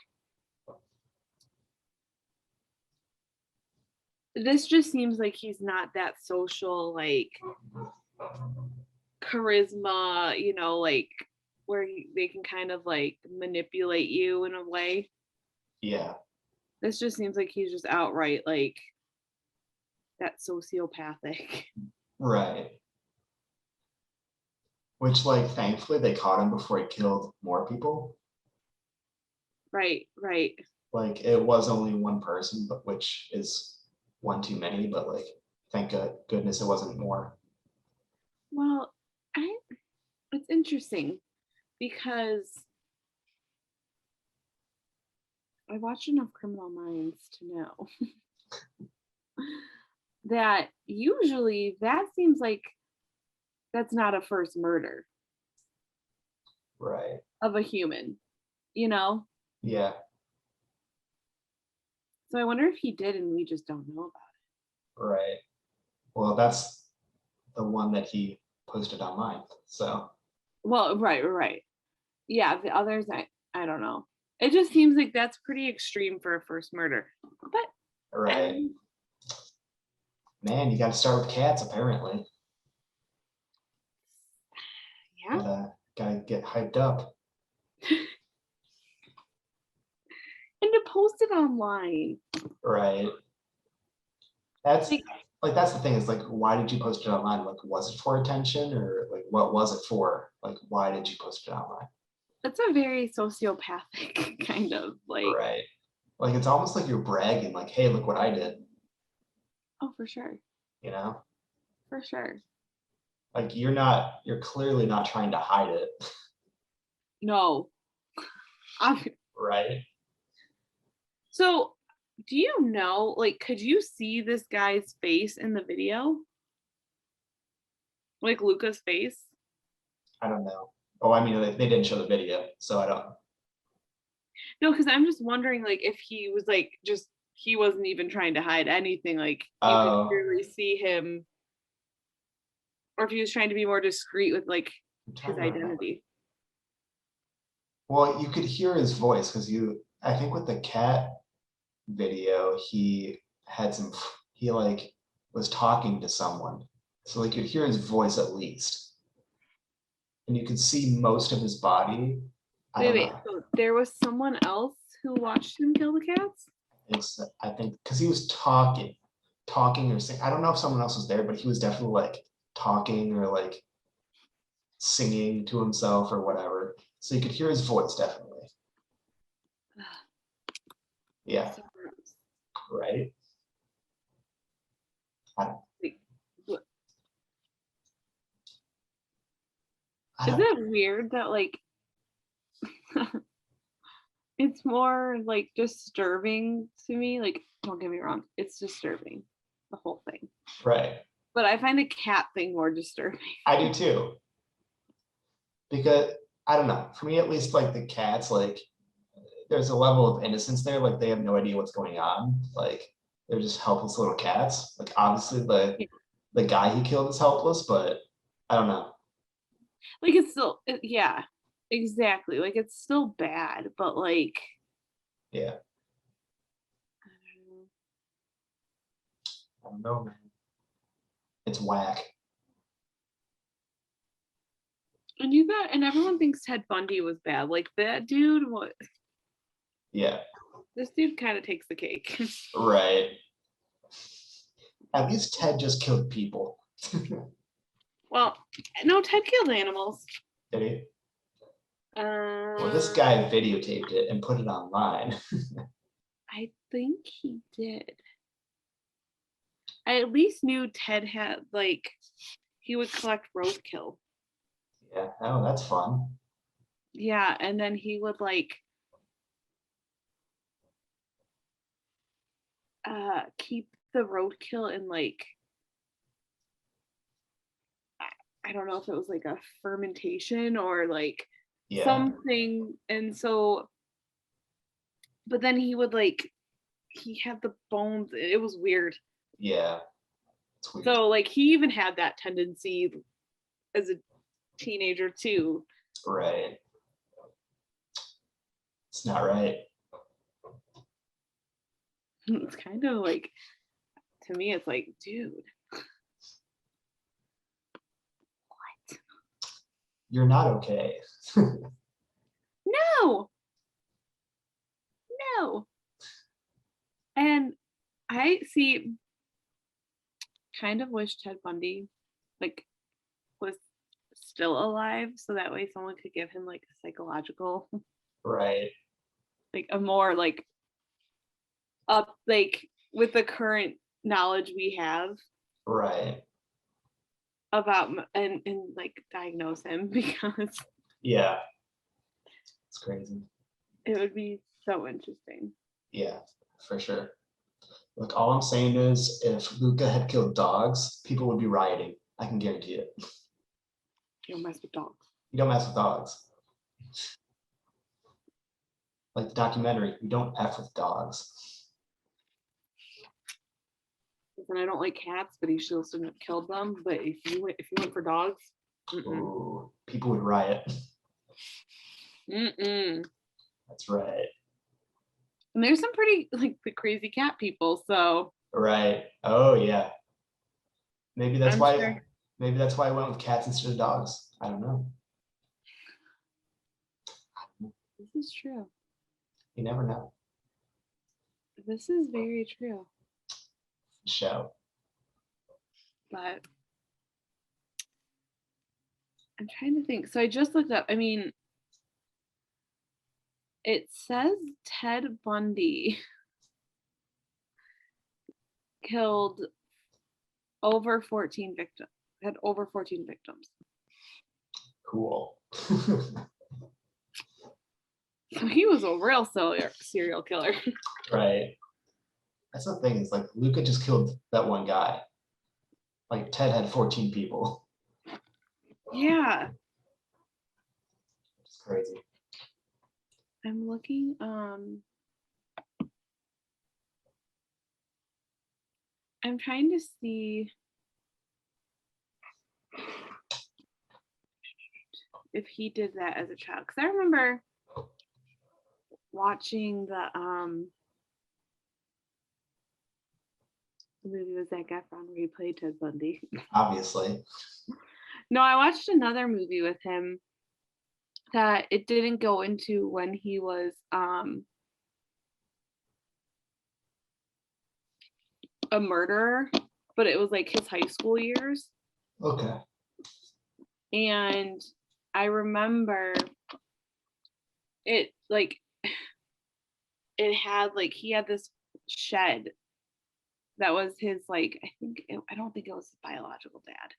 this just seems like he's not that social, like charisma, you know, like where they can kind of like manipulate you in a way. Yeah, This just seems like he's just outright like that sociopathic. right. Which, like, thankfully they caught him before he killed more people. Right, right. Like, it was only one person, but which is one too many. But like, thank goodness it wasn't more. Well, I it's interesting because I watched enough Criminal Minds to know that usually that seems like that's not a first murder Right. of a human, you know? Yeah. So I wonder if he did and we just don't know about Right. Well, that's the one that he posted online. So it. Well, right, right. Yeah, the others I don't know. It just seems like that's pretty extreme for a first murder. But right. Man, you got to start with cats. Apparently, yeah. gotta get hyped up. And to post it online. Right. That's Like like that's the thing is like, why did you post it online? Like, was it for attention or like what was it for? Like, why did you post it online? it's a very sociopathic kind of like, Right. Like, it's almost like you're bragging, like, hey, look what I did. oh, for sure. You know, For sure. like you're clearly not trying to hide it. No. I'm, Right. so do you know, like, could you see this guy's face in the video? Like Luca's face? I don't know. Oh, I mean, they didn't show the video, so I don't. No, because I'm just wondering, like, if he was like just he wasn't even trying to hide anything, like you could Oh, clearly see him, or if he was trying to be more discreet with like I'm trying his to remember. identity. Well, you could hear his voice because I think with the cat video, he like was talking to someone. So like you'd hear his voice at least. And you could see most of his body. I Wait, don't wait. know. So there was someone else who watched him kill the cats? I think because he was talking or saying, I don't know if someone else was there, but he was definitely like talking or like singing to himself or whatever. So you could hear his voice definitely. Yeah, So gross. right. I don't, Like, what- I isn't don't, it weird that like it's more like disturbing to me? Like, don't get me wrong, it's disturbing, the whole thing. right. But I find the cat thing more disturbing. I do too. Because I don't know, for me at least, like the cats, like there's a level of innocence there, like they have no idea what's going on. Like they're just helpless little cats. Like obviously the guy he killed is helpless, but I don't know. Like it's still yeah, exactly. Like it's still bad, but like Yeah, I don't know. I don't know, man. It's whack. And you got and everyone thinks Ted Bundy was bad. Like that dude, what Yeah, this dude kind of takes the cake. right. At least Ted just killed people. Well, no, Ted killed animals. Did he? Well, this Uh, guy videotaped it and put it online. I think he did. I at least knew Ted had like he would collect roadkill. Yeah, oh, that's fun. Yeah, and then he would like keep the roadkill in like I don't know if it was like a fermentation or like Yeah, something, and so but then he would like he had the bones. It was weird. Yeah. It's weird. So like he even had that tendency as a teenager too. Right. It's not right. It's kind of like, to me, it's like, dude, what? You're not okay. No. And I see, kind of wish Ted Bundy like was still alive, so that way someone could give him like a psychological, Right. like a more like up, like with the current knowledge we have Right. about and like diagnose him, because Yeah. It's crazy. it would be so interesting. Yeah, for sure. Look, all I'm saying is if Luca had killed dogs, people would be rioting. I can guarantee it. You don't mess with dogs. You don't mess with dogs. Like the documentary, you don't F with dogs. And I don't like cats, but he still shouldn't have killed them. But if you went for dogs, Ooh, people would riot. That's right. And there's some pretty like the crazy cat people. So Right. Oh yeah. Maybe that's I'm why. sure. Maybe that's why I went with cats instead of dogs. I don't know. This is true. You never know. This is very true. Show. But I'm trying to think. So I just looked up. I mean, it says Ted Bundy killed over 14 victims. Had over 14 victims. Cool. So he was a real serial killer. Right. That's the thing, is like Luca just killed that one guy. Like Ted had 14 people. Yeah. It's crazy. I'm looking. I'm trying to see if he did that as a child, because I remember watching the movie with Zac Efron where he played Ted Bundy. Obviously. No, I watched another movie with him that it didn't go into when he was a murderer, but it was like his high school years. Okay. And I remember it like it had like he had this shed that was his like I don't think it was his biological dad.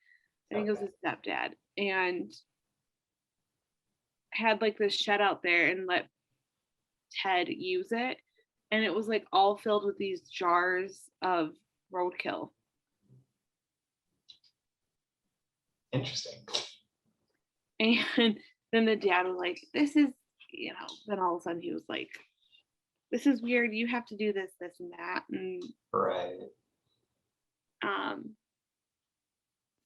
I think it was his stepdad, and had like this shed out there and let Ted use it, and it was like all filled with these jars of roadkill. Interesting. And then the dad was like, this is, then all of a sudden he was like, this is weird, you have to do this, this and that. And Right.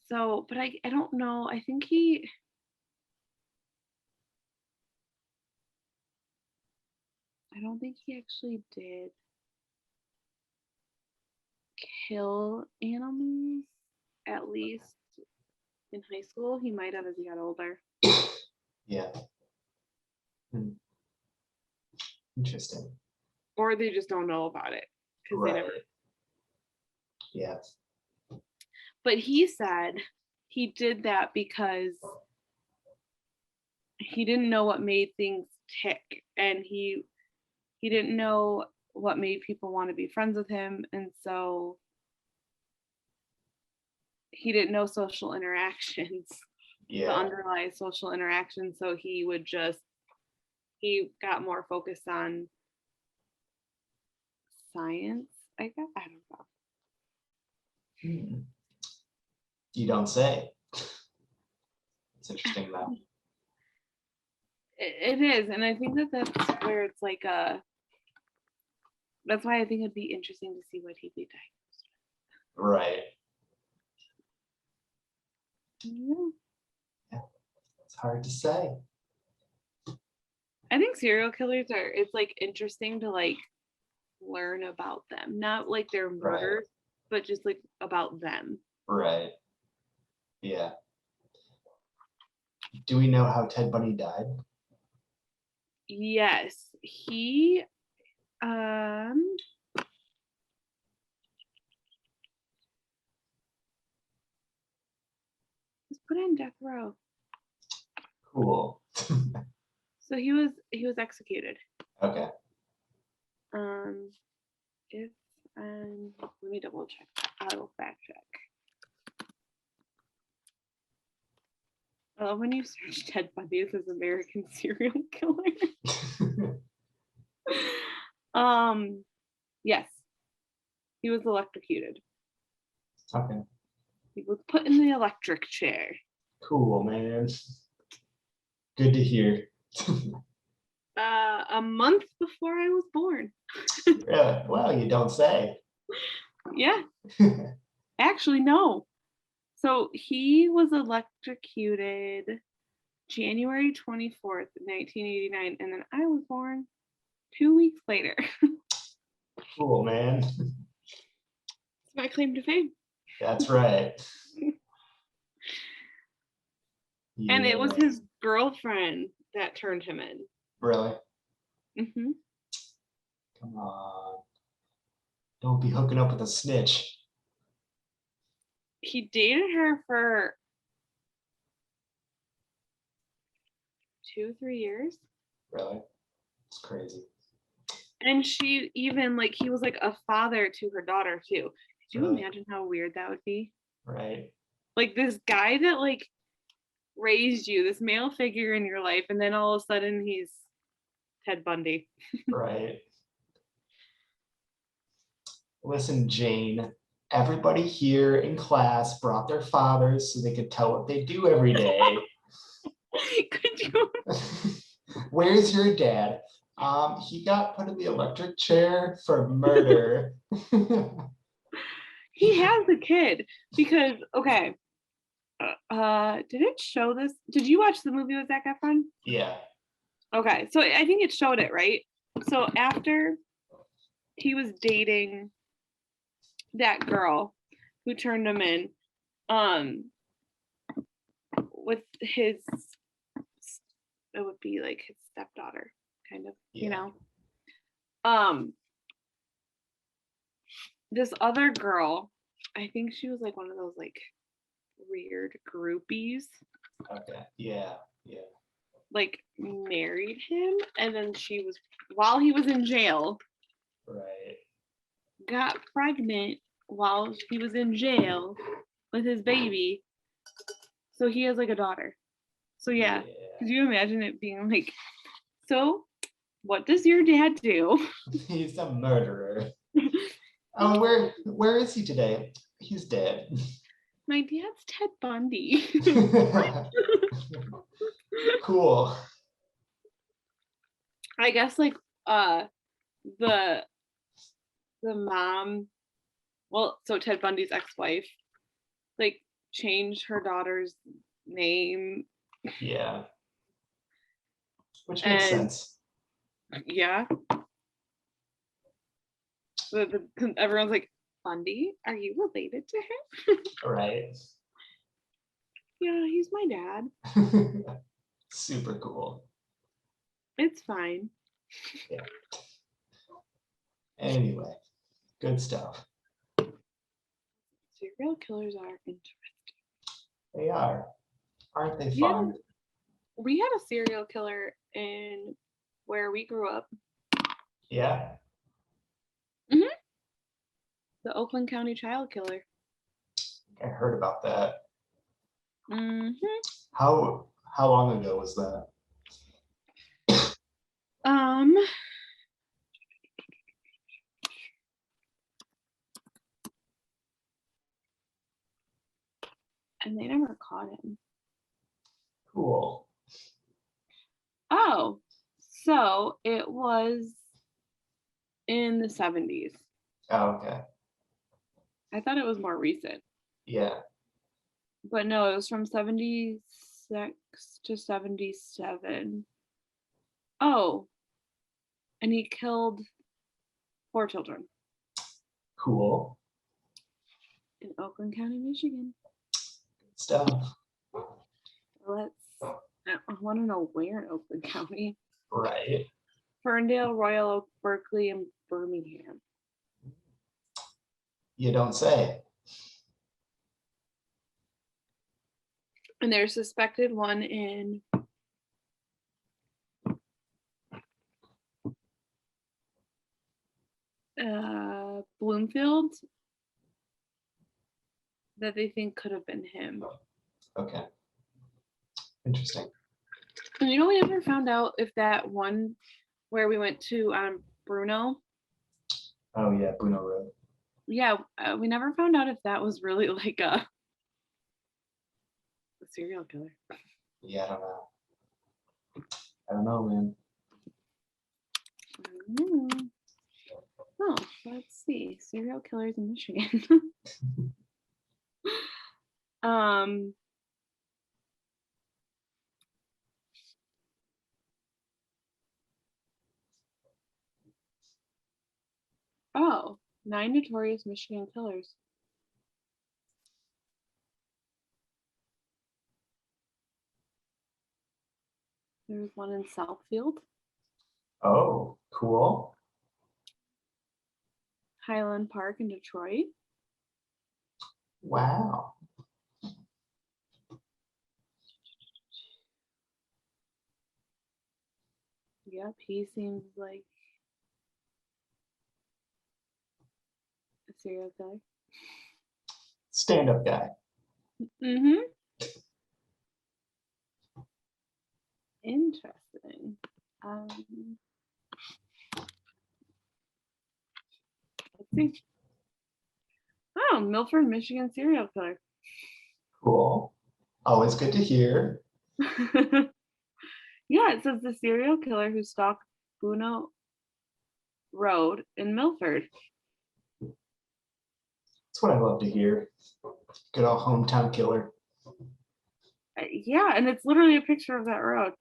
so, but I don't know, I think I don't think he actually did kill animals, at least in high school. He might have as he got older. Yeah. Interesting. Or they just don't know about it. Right. They never. Yeah. But he said he did that because he didn't know what made things tick, and he didn't know what made people want to be friends with him, and so he didn't know social interactions. Yeah. The underlying social interactions, so he got more focused on science, I guess. I don't know. You don't say. It's interesting though. It is, and I think that's where it's like That's why I think it'd be interesting to see what he'd be diagnosed Right. with. Yeah. It's hard to say. I think serial killers it's like interesting to like learn about them. Not like their murders, but just like about them. Right. Yeah. Do we know how Ted Bundy died? Yes. He was put on death row. Cool. So he was executed. Okay. If let me double check that. I will fact check. I love when you search Ted Bundy, it says American serial killer. Yes. He was electrocuted. Okay. He was put in the electric chair. Cool, man. Good to hear. A month before I was born. Yeah. Well, you don't say. Yeah. Actually, no. So he was electrocuted January 24th, 1989, and then I was born 2 weeks later. Cool, man. That's my claim to fame. That's right. And it was Yeah. his girlfriend that turned him in. Really? Mm-hmm. Come on. Don't be hooking up with a snitch. He dated her for 2-3 years. Really? It's crazy. And she even like he was like a father to her daughter too. Could you Really? imagine how weird that would be? Right. Like this guy that like raised you, this male figure in your life, and then all of a sudden he's Ted Bundy. Right. Listen, Jane, everybody here in class brought their fathers so they could tell what they do every day. Could you? Where's your dad? He got put in the electric chair for murder. He has a kid because okay. Did it show this? Did you watch the movie with Zac Efron? Yeah. Okay, so I think it showed it, right? So after he was dating that girl who turned him in, with his, it would be like his stepdaughter, kind of, you know. This other girl, I think she was like one of those like weird groupies. Okay. Yeah. Yeah. Like married him, and then she was while he was in jail. Right. Got pregnant while he was in jail with his baby. So he has like a daughter. So yeah. Could you imagine it being like, so what does your dad do? He's a murderer. Oh, where is he today? He's dead. My dad's Ted Bundy. Cool. I guess like the mom, well, so Ted Bundy's ex-wife, like changed her daughter's name. Yeah. Which makes sense. Yeah. Everyone's like, Bundy, are you related to him? Right. Yeah, he's my dad. Super cool. It's fine. Yeah. Anyway, good stuff. Serial killers are interesting. They are. Aren't they Yeah. fun? We had a serial killer in where we grew up. Yeah. Mm-hmm. The Oakland County child killer. I heard about that. Mm-hmm. How long ago was that? And they never caught him. Cool. Oh, so it was in the 70s. Oh, okay. I thought it was more recent. Yeah. But no, it was from 76 to 77. Oh, and he killed 4 children Cool. in Oakland County, Michigan. Stuff. I want to know where in Oakland County. Right. Ferndale, Royal Oak, Berkeley, and Birmingham. You don't say. And there's suspected one in Bloomfield that they think could have been him. Okay. Interesting. And you know, we never found out if that one where we went to Bruno. Oh yeah, Bruno Road. Yeah, we never found out if that was really like a serial killer. Yeah, I don't know, man. Oh, let's see. Serial killers in Michigan. Oh, 9 notorious Michigan killers. There was one in Southfield. Oh, cool. Highland Park in Detroit. Wow. Yep, he seems like a serial killer. Stand-up guy. Mm-hmm. Interesting. Let's see. Oh, Milford, Michigan serial killer. Cool. Always good to hear. Yeah, it says the serial killer who stalked Bruno Road in Milford. That's what I love to hear. Good old hometown killer. Yeah, and it's literally a picture of that road.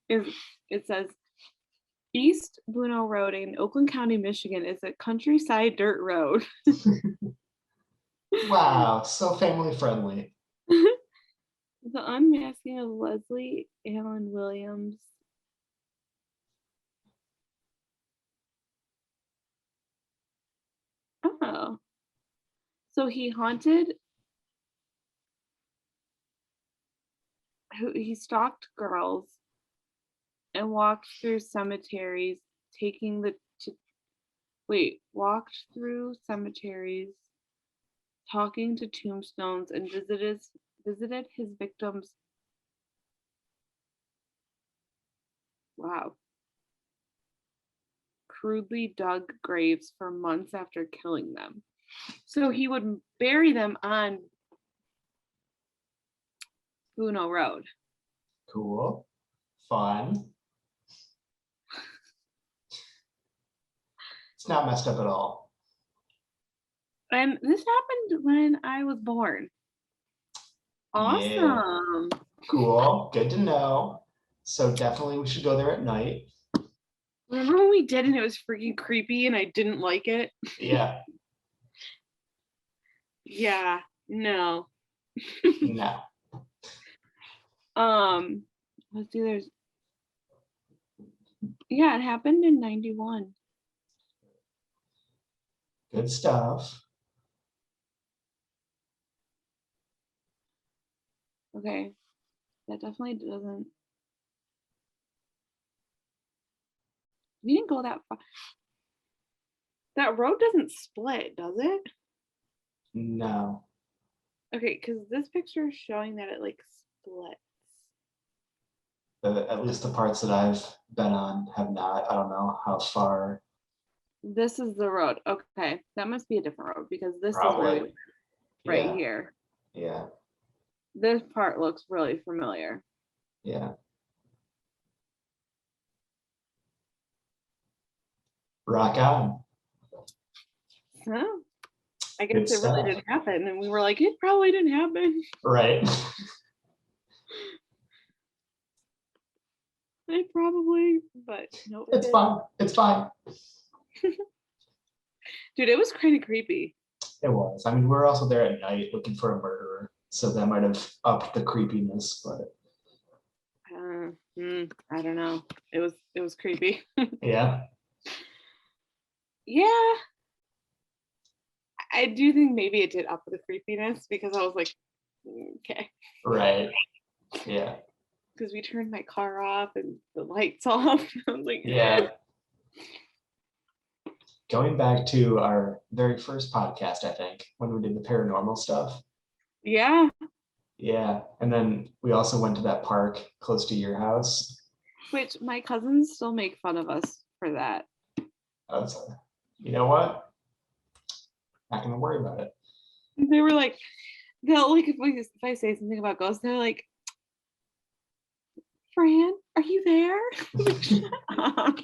It says East Bruno Road in Oakland County, Michigan is a countryside dirt road. Wow, so family friendly. The unmasking of Leslie Allen Williams. Oh. So he stalked girls and walked through cemeteries, walked through cemeteries, talking to tombstones, and visited his victims. Wow. Crudely dug graves for months after killing them. So he would bury them on Bruno Road. Cool. Fun. It's not messed up at all. And this happened when I was born. Awesome. Yeah. Cool. Good to know. So definitely we should go there at night. Remember when we did and it was freaking creepy and I didn't like it? Yeah. Yeah. No. No. Let's see, it happened in 91. Good stuff. Okay. That definitely doesn't. We didn't go that far. That road doesn't split, does it? No. Okay, because this picture is showing that it like splits. At least the parts that I've been on have not. I don't know how far. This is the road. Okay, that must be a different road because this Probably. is where right Yeah. here. Yeah. This part looks really familiar. Yeah. Rock on. So, I Good guess it really stuff. didn't happen. And we were like, it probably didn't happen. Right. It probably, but no, it It's didn't. fine. It's fine. Dude, it was kind of creepy. It was. I mean, we were also there at night looking for a murderer, so that might have upped the creepiness, but I don't know. It was creepy. yeah. Yeah. I do think maybe it did up the creepiness because I was like, okay. Right. Yeah. Because we turned my car off and the lights off. I was like, Yeah. Going back to our very first podcast, I think, when we did the paranormal stuff. yeah. Yeah. And then we also went to that park close to your house. Which my cousins still make fun of us for that. You know what? Not gonna worry about it. They were like, they'll like if I say something about ghosts, they're like, Fran, are you there? Like, shut up.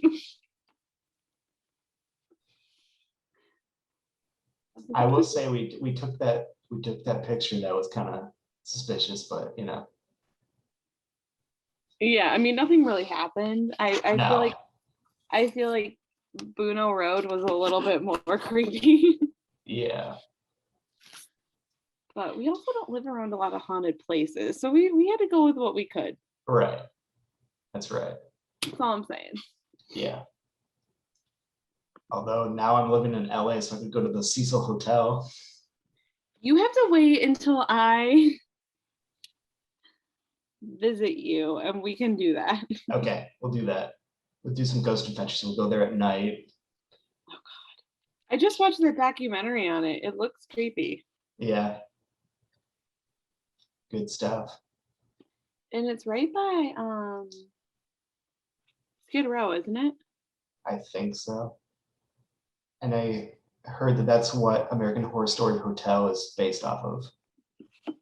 I will say we took that picture that was kind of suspicious, but you know. Yeah, I mean nothing really happened. I No. feel like Buno Road was a little bit more creepy. Yeah. But we also don't live around a lot of haunted places. So we had to go with what we could. Right. That's right. That's all I'm saying. Yeah. Although now I'm living in LA, so I could go to the Cecil Hotel. You have to wait until I visit you and we can do that. Okay, we'll do that. We'll do some ghost adventures. We'll go there at night. Oh God. I just watched the documentary on it. It looks creepy. Yeah. Good stuff. And it's right by Skid Row, isn't it? I think so. And I heard that that's what American Horror Story Hotel is based off of. Which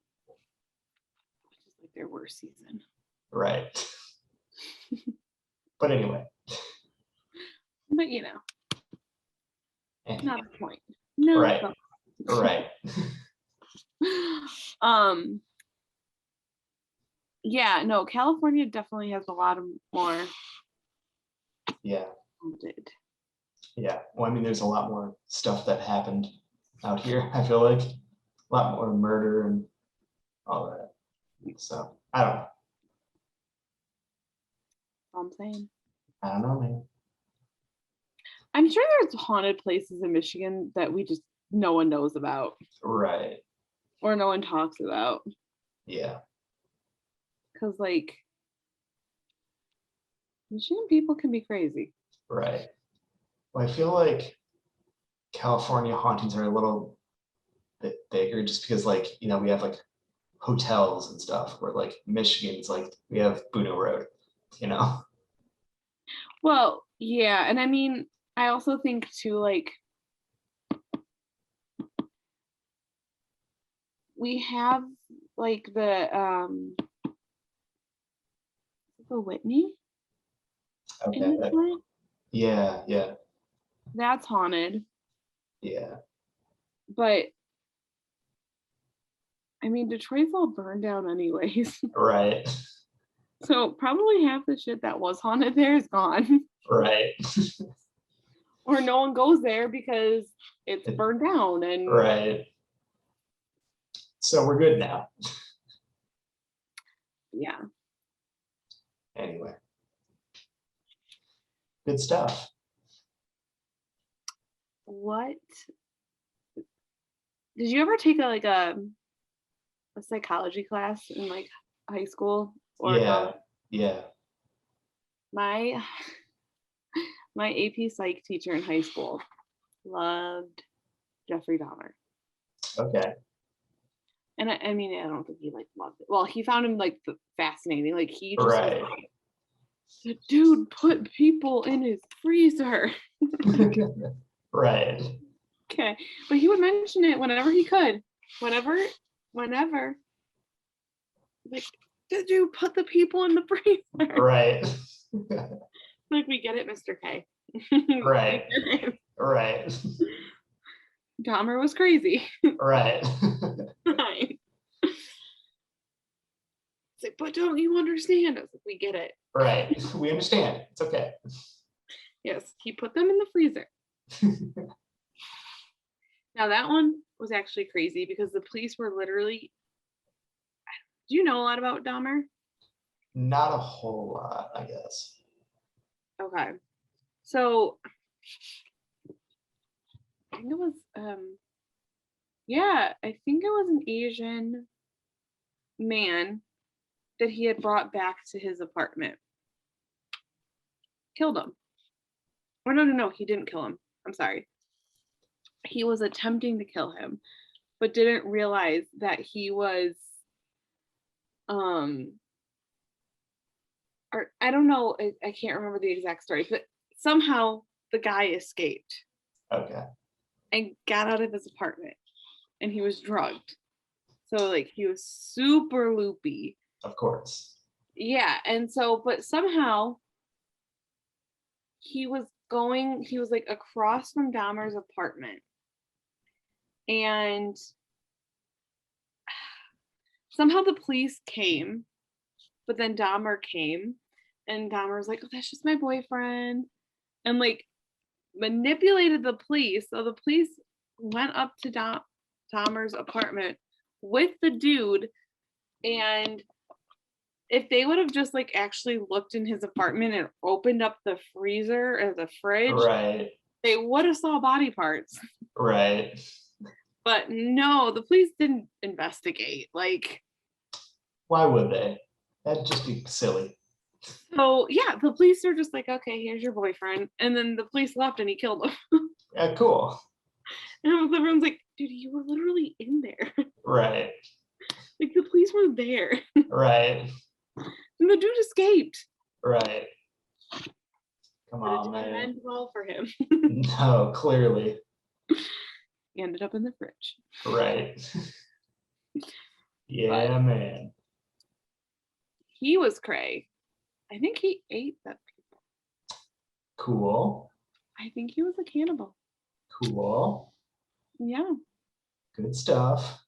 is like their worst season. Right. But anyway. But you know, Anyway. not the point. No. Right. Right. Yeah, no, California definitely has a lot of more. Yeah. Haunted. Yeah. Well, I mean, there's a lot more stuff that happened out here. I feel like a lot more murder and all that. So I don't know. All I'm saying. I don't know, man. I'm sure there's haunted places in Michigan that we just no one knows about. Right. Or no one talks about. Yeah. Because like Michigan people can be crazy. Right. Well, I feel like California hauntings are a little bit bigger just because, like, you know, we have like hotels and stuff, where like Michigan's like we have Buno Road, you know? Well, yeah, and I mean, I also think too, like we have like the Whitney. Okay. Yeah, yeah. That's haunted. Yeah. But I mean, Detroit's all burned down anyways. Right. So probably half the shit that was haunted there is gone. Right. Or no one goes there because it's burned down and right. So we're good now. Yeah. Anyway. Good stuff. What did you ever take a psychology class in like high school or college? Yeah. My AP psych teacher in high school loved Jeffrey Dahmer. Okay. And I mean, I don't think he like loved it. Well, he found him like fascinating. Like he just right. was like, the dude put people in his freezer. Right. Okay. But he would mention it whenever he could. Whenever. Like, did you put the people in the freezer? Right. Like, we get it, Mr. K. Right. Right. Dahmer was crazy. Right. Fine. It's like, but don't you understand? I was like, we get it. Right. We understand. It's okay. Yes, he put them in the freezer. Now that one was actually crazy because the police were literally. Do you know a lot about Dahmer? Not a whole lot, I guess. Okay, so I think it was yeah, I think it was an Asian man that he had brought back to his apartment. Killed him. Or no, he didn't kill him. I'm sorry. He was attempting to kill him, but didn't realize that he was or I don't know, I can't remember the exact story, but somehow the guy escaped Okay. and got out of his apartment and he was drugged. So like he was super loopy. Of course. Yeah, and so but somehow he was like across from Dahmer's apartment. And somehow the police came, but then Dahmer came and Dahmer was like, oh, that's just my boyfriend. And like manipulated the police. So the police went up to Dahmer's apartment with the dude. And if they would have just like actually looked in his apartment and opened up the freezer or the fridge, Right. they would have saw body parts. Right. But no, the police didn't investigate. Like, why would they? That'd just be silly. so yeah, the police are just like, okay, here's your boyfriend. And then the police left and he killed him. Yeah, cool. And everyone's like, dude, you were literally in there. Right. Like the police were there. Right. And the dude escaped. Right. Come But it on, didn't man. end well for him. No, clearly. He ended up in the fridge. Right. Yeah, But man. he was cray. I think he ate that people. Cool. I think he was a cannibal. Cool. Yeah. Good stuff.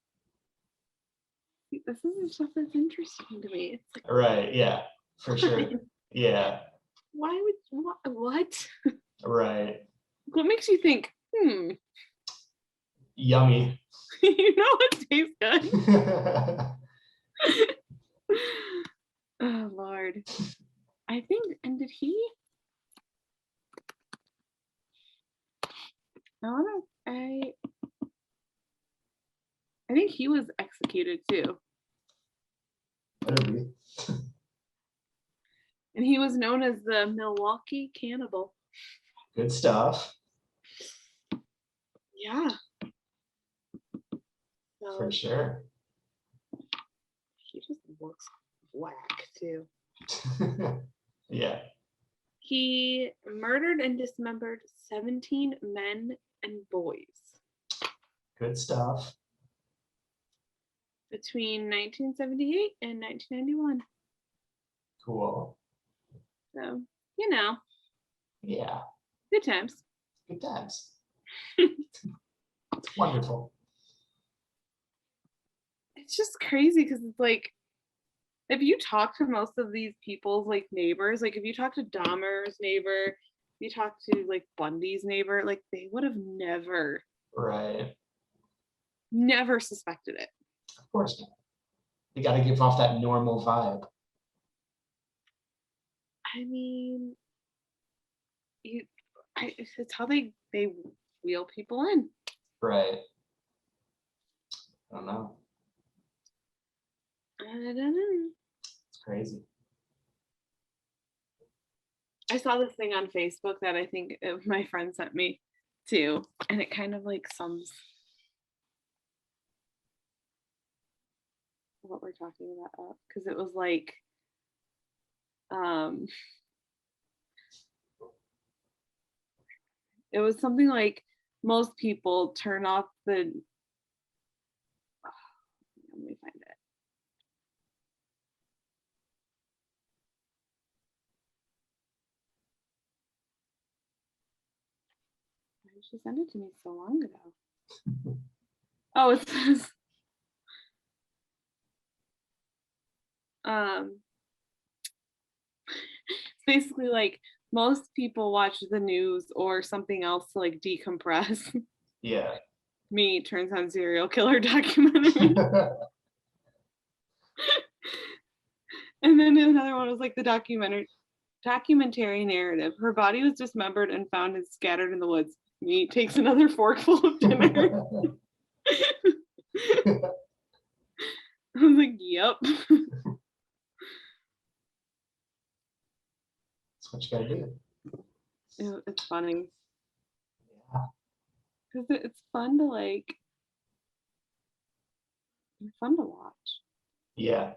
This is the stuff that's interesting to me. It's like, Right. Yeah, for sure. Yeah. why would what? Right. What makes you think, Yummy. you know it tastes good? Oh Lord. I think, and did he? I think he was executed too. Better be. And he was known as the Milwaukee Cannibal. Good stuff. Yeah. So For sure. he just looks whack too. Yeah. He murdered and dismembered 17 men and boys Good stuff. between 1978 and 1991. Cool. So, you know, Yeah. good times. Good times. It's wonderful. It's just crazy because it's like, if you talk to most of these people's like neighbors, like if you talk to Dahmer's neighbor, if you talk to like Bundy's neighbor, like they would have never suspected it. Of course not. You got to give off that normal vibe. I mean, it's how they wheel people in. Right. I don't know. I don't know. It's crazy. I saw this thing on Facebook that I think my friend sent me too, and it kind of like sums what we're talking about up, because it was like it was something like most people turn off the let me find it. She sent it to me so long ago. Oh, it says it's basically like most people watch the news or something else to like decompress. Yeah. Me turns on serial killer documentary. And then another one was like the documentary narrative. Her body was dismembered and found and scattered in the woods. Me takes another forkful of dinner. I was like, yep. That's what you gotta do. It's funny. Yeah. Because it's fun to like, it's fun to watch. Yeah.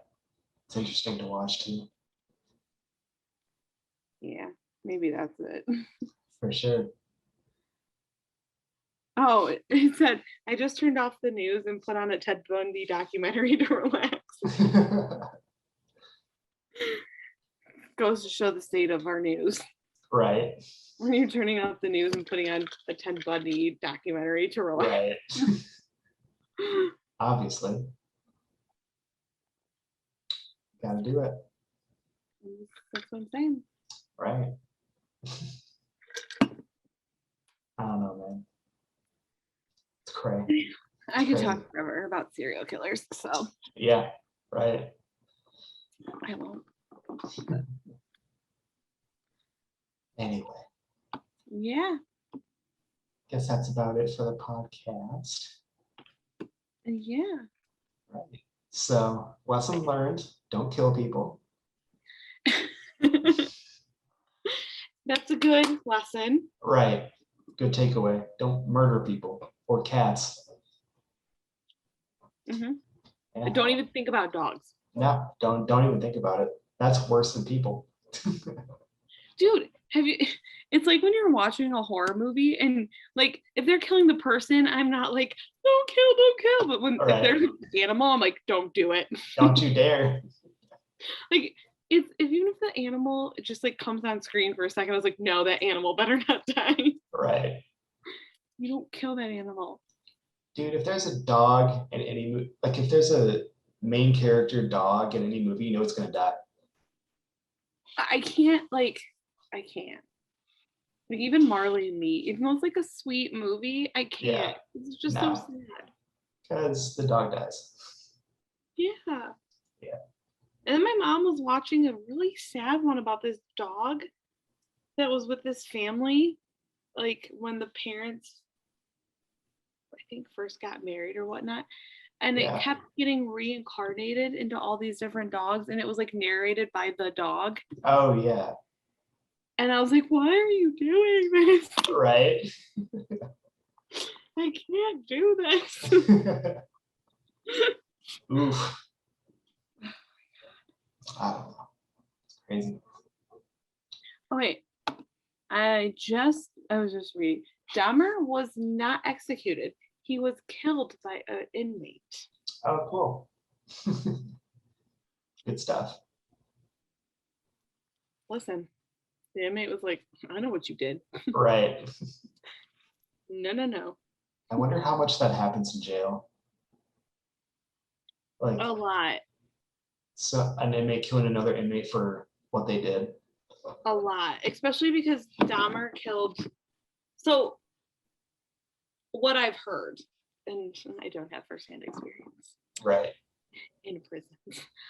It's interesting to watch too. Yeah, maybe that's it. For sure. Oh, it said, I just turned off the news and put on a Ted Bundy documentary to relax. Goes to show the state of our news. Right. When you're turning off the news and putting on a Ted Bundy documentary to relax. Right. Obviously. Gotta do it. That's what I'm saying. Right. I don't know, man. It's crazy. I could talk forever about serial killers, so. Yeah, right. I won't. Anyway. Yeah. Guess that's about it for the podcast. Yeah. Right. So, lesson learned, don't kill people. That's a good lesson. Right. Good takeaway. Don't murder people or cats. Mm-hmm. Yeah. Don't even think about dogs. No, don't even think about it. That's worse than people. Dude, it's like when you're watching a horror movie and like if they're killing the person, I'm not like, don't kill. But when if there's an animal, I'm like, don't do it. Don't you dare. Like if even if the animal just like comes on screen for a second, I was like, no, that animal better not die. Right. You don't kill that animal. Dude, if there's a dog in any movie, like if there's a main character dog in any movie, you know it's gonna die. I can't. Like even Marley and Me, even though it's like a sweet movie, I can't. Yeah. It's just so sad. Because the dog dies. Yeah. Yeah. And then my mom was watching a really sad one about this dog that was with this family, like when the parents, I think, first got married or whatnot. And it kept getting reincarnated into all these different dogs, and it was like narrated by the dog. Oh, yeah. And I was like, why are you doing this? Right. I can't do this. Oof. I don't know. It's crazy. Oh, wait. I was just reading. Dahmer was not executed. He was killed by an inmate. Oh, cool. Good stuff. Listen, the inmate was like, I know what you did. Right. No. I wonder how much that happens in jail. Like a lot. So an inmate killing another inmate for what they did. A lot, especially because Dahmer killed. So what I've heard, and I don't have firsthand experience. Right. In prison.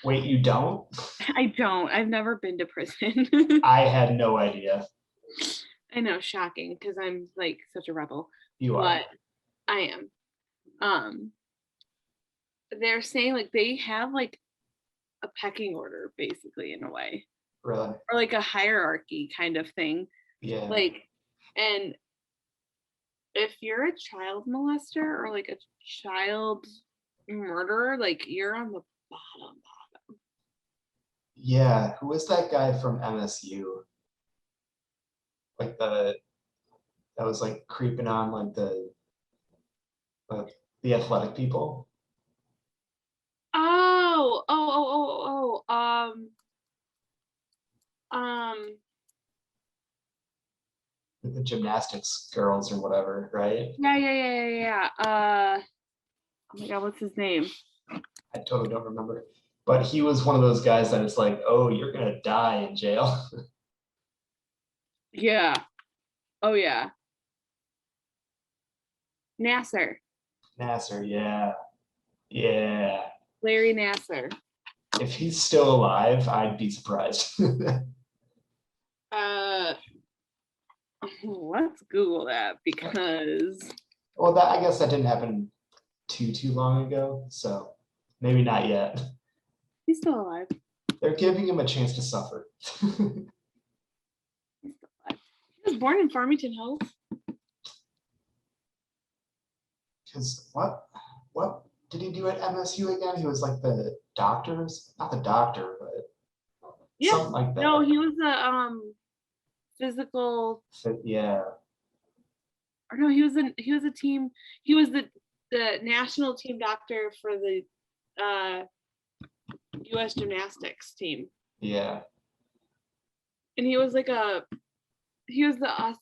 Wait, you don't? I don't. I've never been to prison. I had no idea. I know, shocking, because I'm like such a rebel. You are. But I am. They're saying like they have like a pecking order, basically, in a way. Really? Or like a hierarchy kind of thing. Yeah. Like, and if you're a child molester or like a child murderer, like you're on the bottom. Yeah. Who was that guy from MSU? Like that was like creeping on like the athletic people. the gymnastics girls or whatever, right? Yeah. Oh my God, what's his name? I totally don't remember. But he was one of those guys that it's like, oh, you're gonna die in jail. Yeah. Oh yeah. Nasser. Nasser, yeah. Yeah. Larry Nasser. If he's still alive, I'd be surprised. Let's Google that because Well, that I guess that didn't happen too long ago, so maybe not yet. he's still alive. They're giving him a chance to suffer. He's still alive. He was born in Farmington Hills. Because what did he do at MSU again? He was like the doctors, not the doctor, but Yeah. something like that. No, he was a physical. Yeah. Or no, he was a team. He was the national team doctor for the U.S. gymnastics team. Yeah. And he was he was the what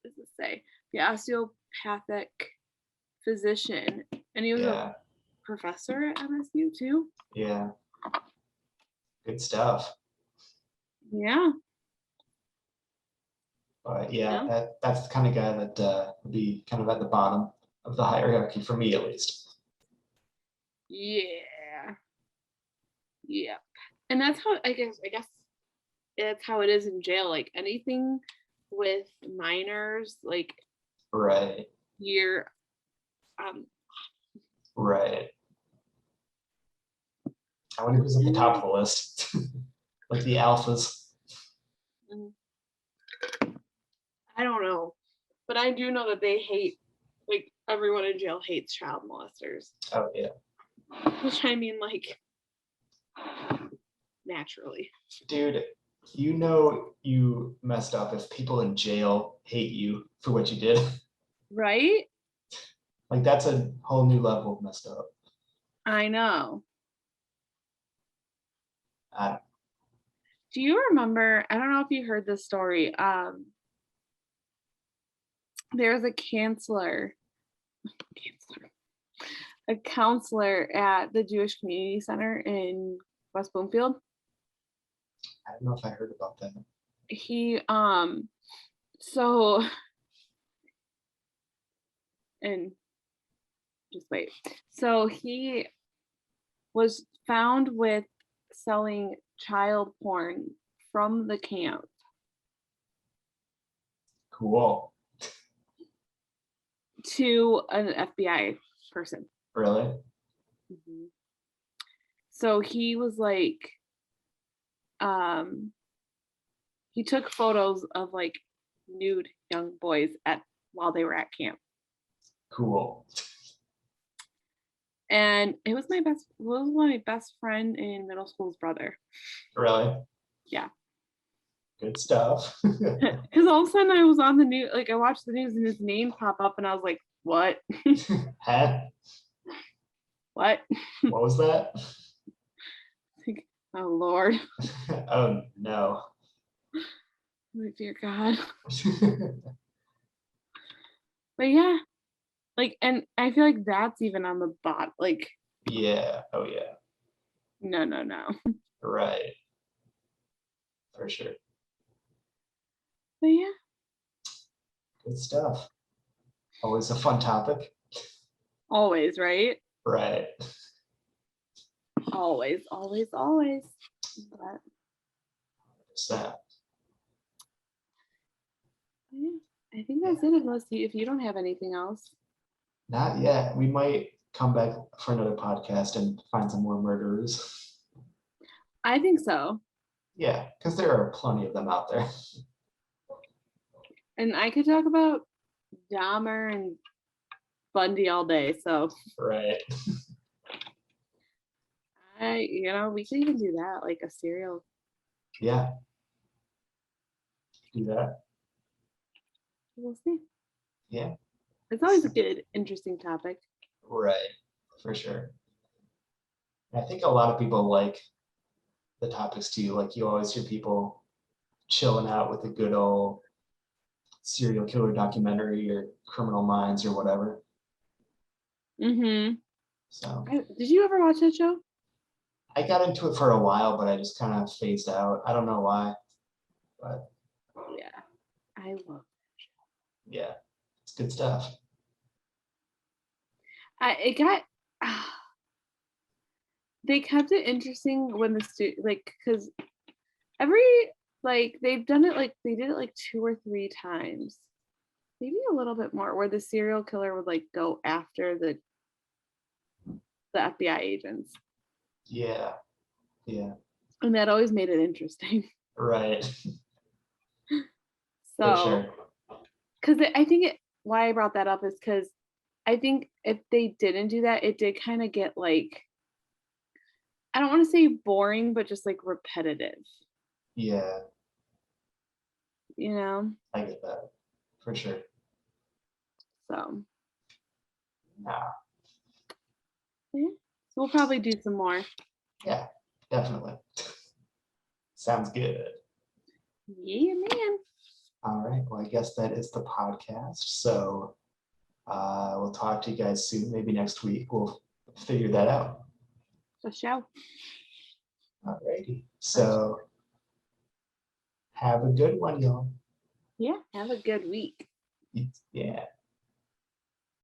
does it say? The osteopathic physician, and he was a professor at MSU too. Yeah. Good stuff. Yeah. But yeah, that's the kind of guy that would be kind of at the bottom of the hierarchy for me, at least. Yeah. Yeah. And that's how I guess that's how it is in jail. Like anything with minors, like Right. you're Right. I wonder who's at the top of the list. Like the alphas. I don't know. But I do know that they hate, like everyone in jail hates child molesters. Oh yeah. Which I mean, like, naturally. Dude, you know you messed up if people in jail hate you for what you did. Right? Like that's a whole new level of messed up. I know. I Do you remember, I don't know if you heard this story, there's a counselor at the Jewish Community Center in West Bloomfield. I don't know if I heard about that. He so and just wait. So he was found with selling child porn from the camp. Cool. To an FBI person. Really? Mm-hmm. So he was like, he took photos of like nude young boys while they were at camp. Cool. And it was my best friend in middle school's brother. Really? Yeah. Good stuff. Because all of a sudden I was on the news, like I watched the news and his name pop up and I was like, what? Huh? What? What was that? Like, oh Lord. Oh no. Oh, dear God. But yeah, like, and I feel like that's even on the bot. Like, yeah. Oh yeah. no. Right. For sure. But yeah. Good stuff. Always a fun topic. Always, right? Right. Always. But 100%. yeah, I think that's it. Unless if you don't have anything else. Not yet. We might come back for another podcast and find some more murderers. I think so. Yeah, because there are plenty of them out there. And I could talk about Dahmer and Bundy all day. So Right. we could even do that, like a serial. Yeah. Do that. We'll see. Yeah. It's always a good, interesting topic. Right. For sure. I think a lot of people like the topics too. Like you always hear people chilling out with a good old serial killer documentary or Criminal Minds or whatever. Mm-hmm. So Did you ever watch that show? I got into it for a while, but I just kind of phased out. I don't know why, but Yeah, I love. yeah, it's good stuff. It got. They kept it interesting when because every they've done it they did it 2 or 3 times, maybe a little bit more, where the serial killer would go after the FBI agents, Yeah, yeah, and that always made it interesting. right, for So, sure. because I think why I brought that up is because I think if they didn't do that, it did kind of get I don't want to say boring, but just repetitive, Yeah, you know? I get that, for sure. So, Nah, yeah. So we'll probably do some more. yeah, definitely. Sounds good. Yeah, man. All right, well, I guess that is the podcast. So we'll talk to you guys soon. Maybe next week we'll figure that out. For sure. All righty. So have a good one, y'all. Yeah. Have a good week. Yeah.